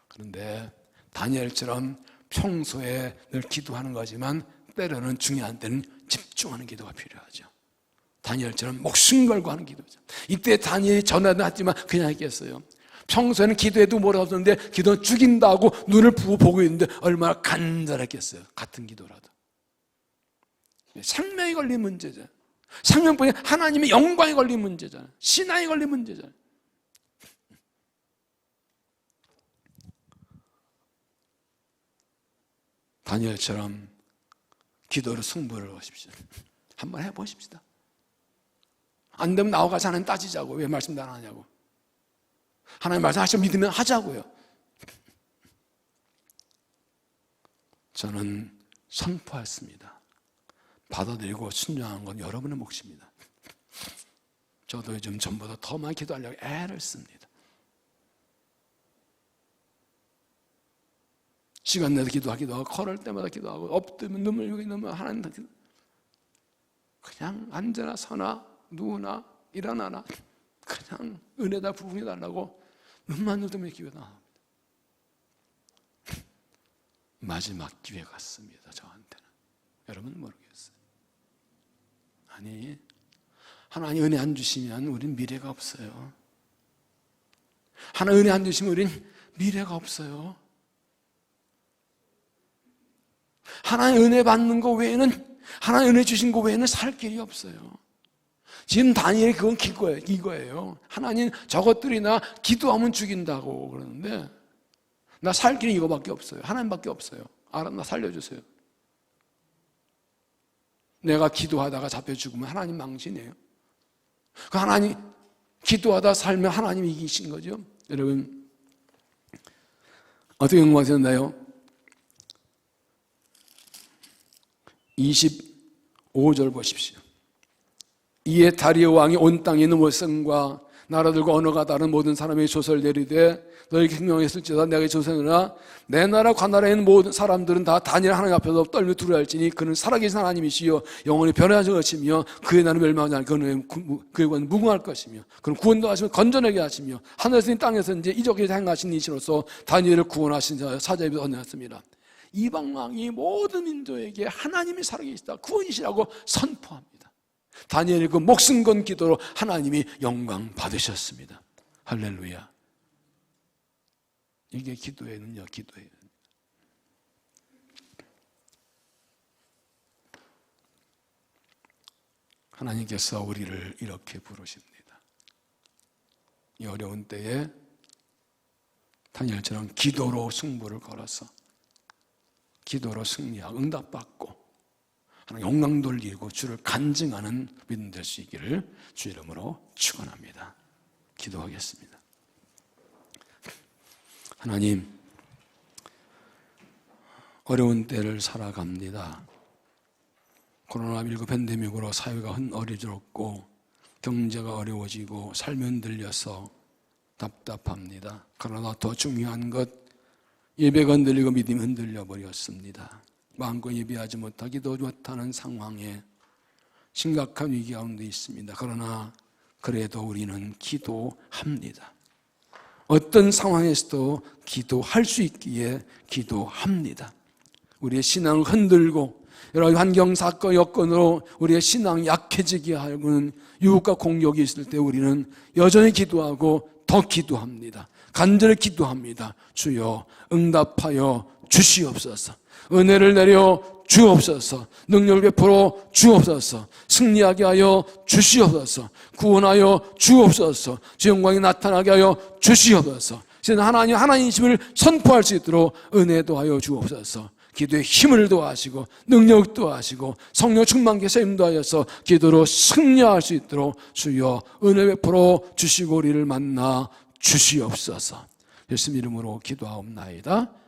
그런데 다니엘처럼 평소에 늘 기도하는 거지만 때로는 중요한 때는 집중하는 기도가 필요하죠. 다니엘처럼 목숨 걸고 하는 기도죠. 이때 다니엘이 전화는 했지만 그냥 했겠어요. 평소에는 기도해도 뭐라고 하는데 기도는 죽인다고 눈을 보고 있는데 얼마나 간절했겠어요. 같은 기도라도. 생명이 걸린 문제죠. 생명뿐이 하나님의 영광이 걸린 문제잖아요. 신앙이 걸린 문제잖아요. 다니엘처럼 기도로 승부를 하십시오. 한번 해보십시다. 안 되면 나와가서 하나님 따지자고. 왜 말씀도 안 하냐고. 하나님 말씀하시면 믿으면 하자고요. 저는 선포했습니다. 받아들이고 순종하는 건 여러분의 몫입니다. 저도 요즘 전보다 더 많이 기도하려고 애를 씁니다. 시간 내서 기도하기도 하고, 걸을 때마다 기도하고, 엎드면 눈물 여기 넣으면 하나님 기도. 그냥 앉으나 서나 누우나 일어나나 그냥 은혜다 부흥해 달라고 눈만 눈뜨면 기도합니다. 마지막 기회 같습니다. 저한테는. 여러분 모르겠어요. 아니, 하나님 은혜 안 주시면 우린 미래가 없어요. 하나님 은혜 안 주시면 우린 미래가 없어요. 하나님 은혜 받는 거 외에는, 하나님 은혜 주신 거 외에는 살 길이 없어요. 지금 다니엘이 그건 이거예요. 하나님 저것들이나 기도하면 죽인다고 그러는데, 나 살 길이 이거밖에 없어요. 하나님밖에 없어요. 알아, 나 살려주세요. 내가 기도하다가 잡혀 죽으면 하나님 망신이에요. 그 하나님 기도하다 살면 하나님 이기신 거죠. 여러분 어떻게 응원하셨나요? 25절 보십시오. 이에 다리오 왕이 온 땅에 있는 모성과 나라들과 언어가 다른 모든 사람의 조서를 내리되 너희 경영했을지어다 내가 조서하느라 내 나라 관나라에 있는 모든 사람들은 다 다니엘 하나님 앞에서 떨며 두려워할지니 그는 살아계신 하나님이시여 영원히 변하지 것이며 그의 나라는 멸망하지 않고 그의 권 무궁할 것이며 그는 구원도 하시며 건전하게 하시며 하늘에서 땅에서 이제 이적에 행하신 이시로서 다니엘을 구원하신 사자입에 언행했습니다. 이방 왕이 모든 민족에게 하나님이 살아계시다 구원이시라고 선포합니다. 다니엘의 그 목숨 건 기도로 하나님이 영광 받으셨습니다. 할렐루야. 이게 기도의 능력, 기도예요. 하나님께서 우리를 이렇게 부르십니다. 이 어려운 때에 다니엘처럼 기도로 승부를 걸어서 기도로 승리하고 응답받고 하나님 영광 돌리고 주를 간증하는 믿음 될 수 있기를 주 이름으로 축원합니다. 기도하겠습니다. 하나님, 어려운 때를 살아갑니다. 코로나19 팬데믹으로 사회가 어리석고 경제가 어려워지고 삶이 흔들려서 답답합니다. 그러나 더 중요한 것, 예배가 흔들리고 믿음이 흔들려 버렸습니다. 마음껏 예배하지 못하기도 못하는 상황에 심각한 위기 가운데 있습니다. 그러나 그래도 우리는 기도합니다. 어떤 상황에서도 기도할 수 있기에 기도합니다. 우리의 신앙을 흔들고 여러 환경, 사건, 여건으로 우리의 신앙이 약해지게 하는 유혹과 공격이 있을 때 우리는 여전히 기도하고 더 기도합니다. 간절히 기도합니다. 주여 응답하여 주시옵소서. 은혜를 내려 주옵소서. 능력을 베풀어 주옵소서. 승리하게 하여 주시옵소서. 구원하여 주옵소서. 주 영광이 나타나게 하여 주시옵소서. 이제 하나님이심을 선포할 수 있도록 은혜도 하여 주옵소서. 기도에 힘을 도하시고 능력 도하시고 성령 충만케 인도하여서 기도로 승리할 수 있도록 주여 은혜 베풀어 주시고 우리를 만나 주시옵소서. 예수님 이름으로 기도하옵나이다.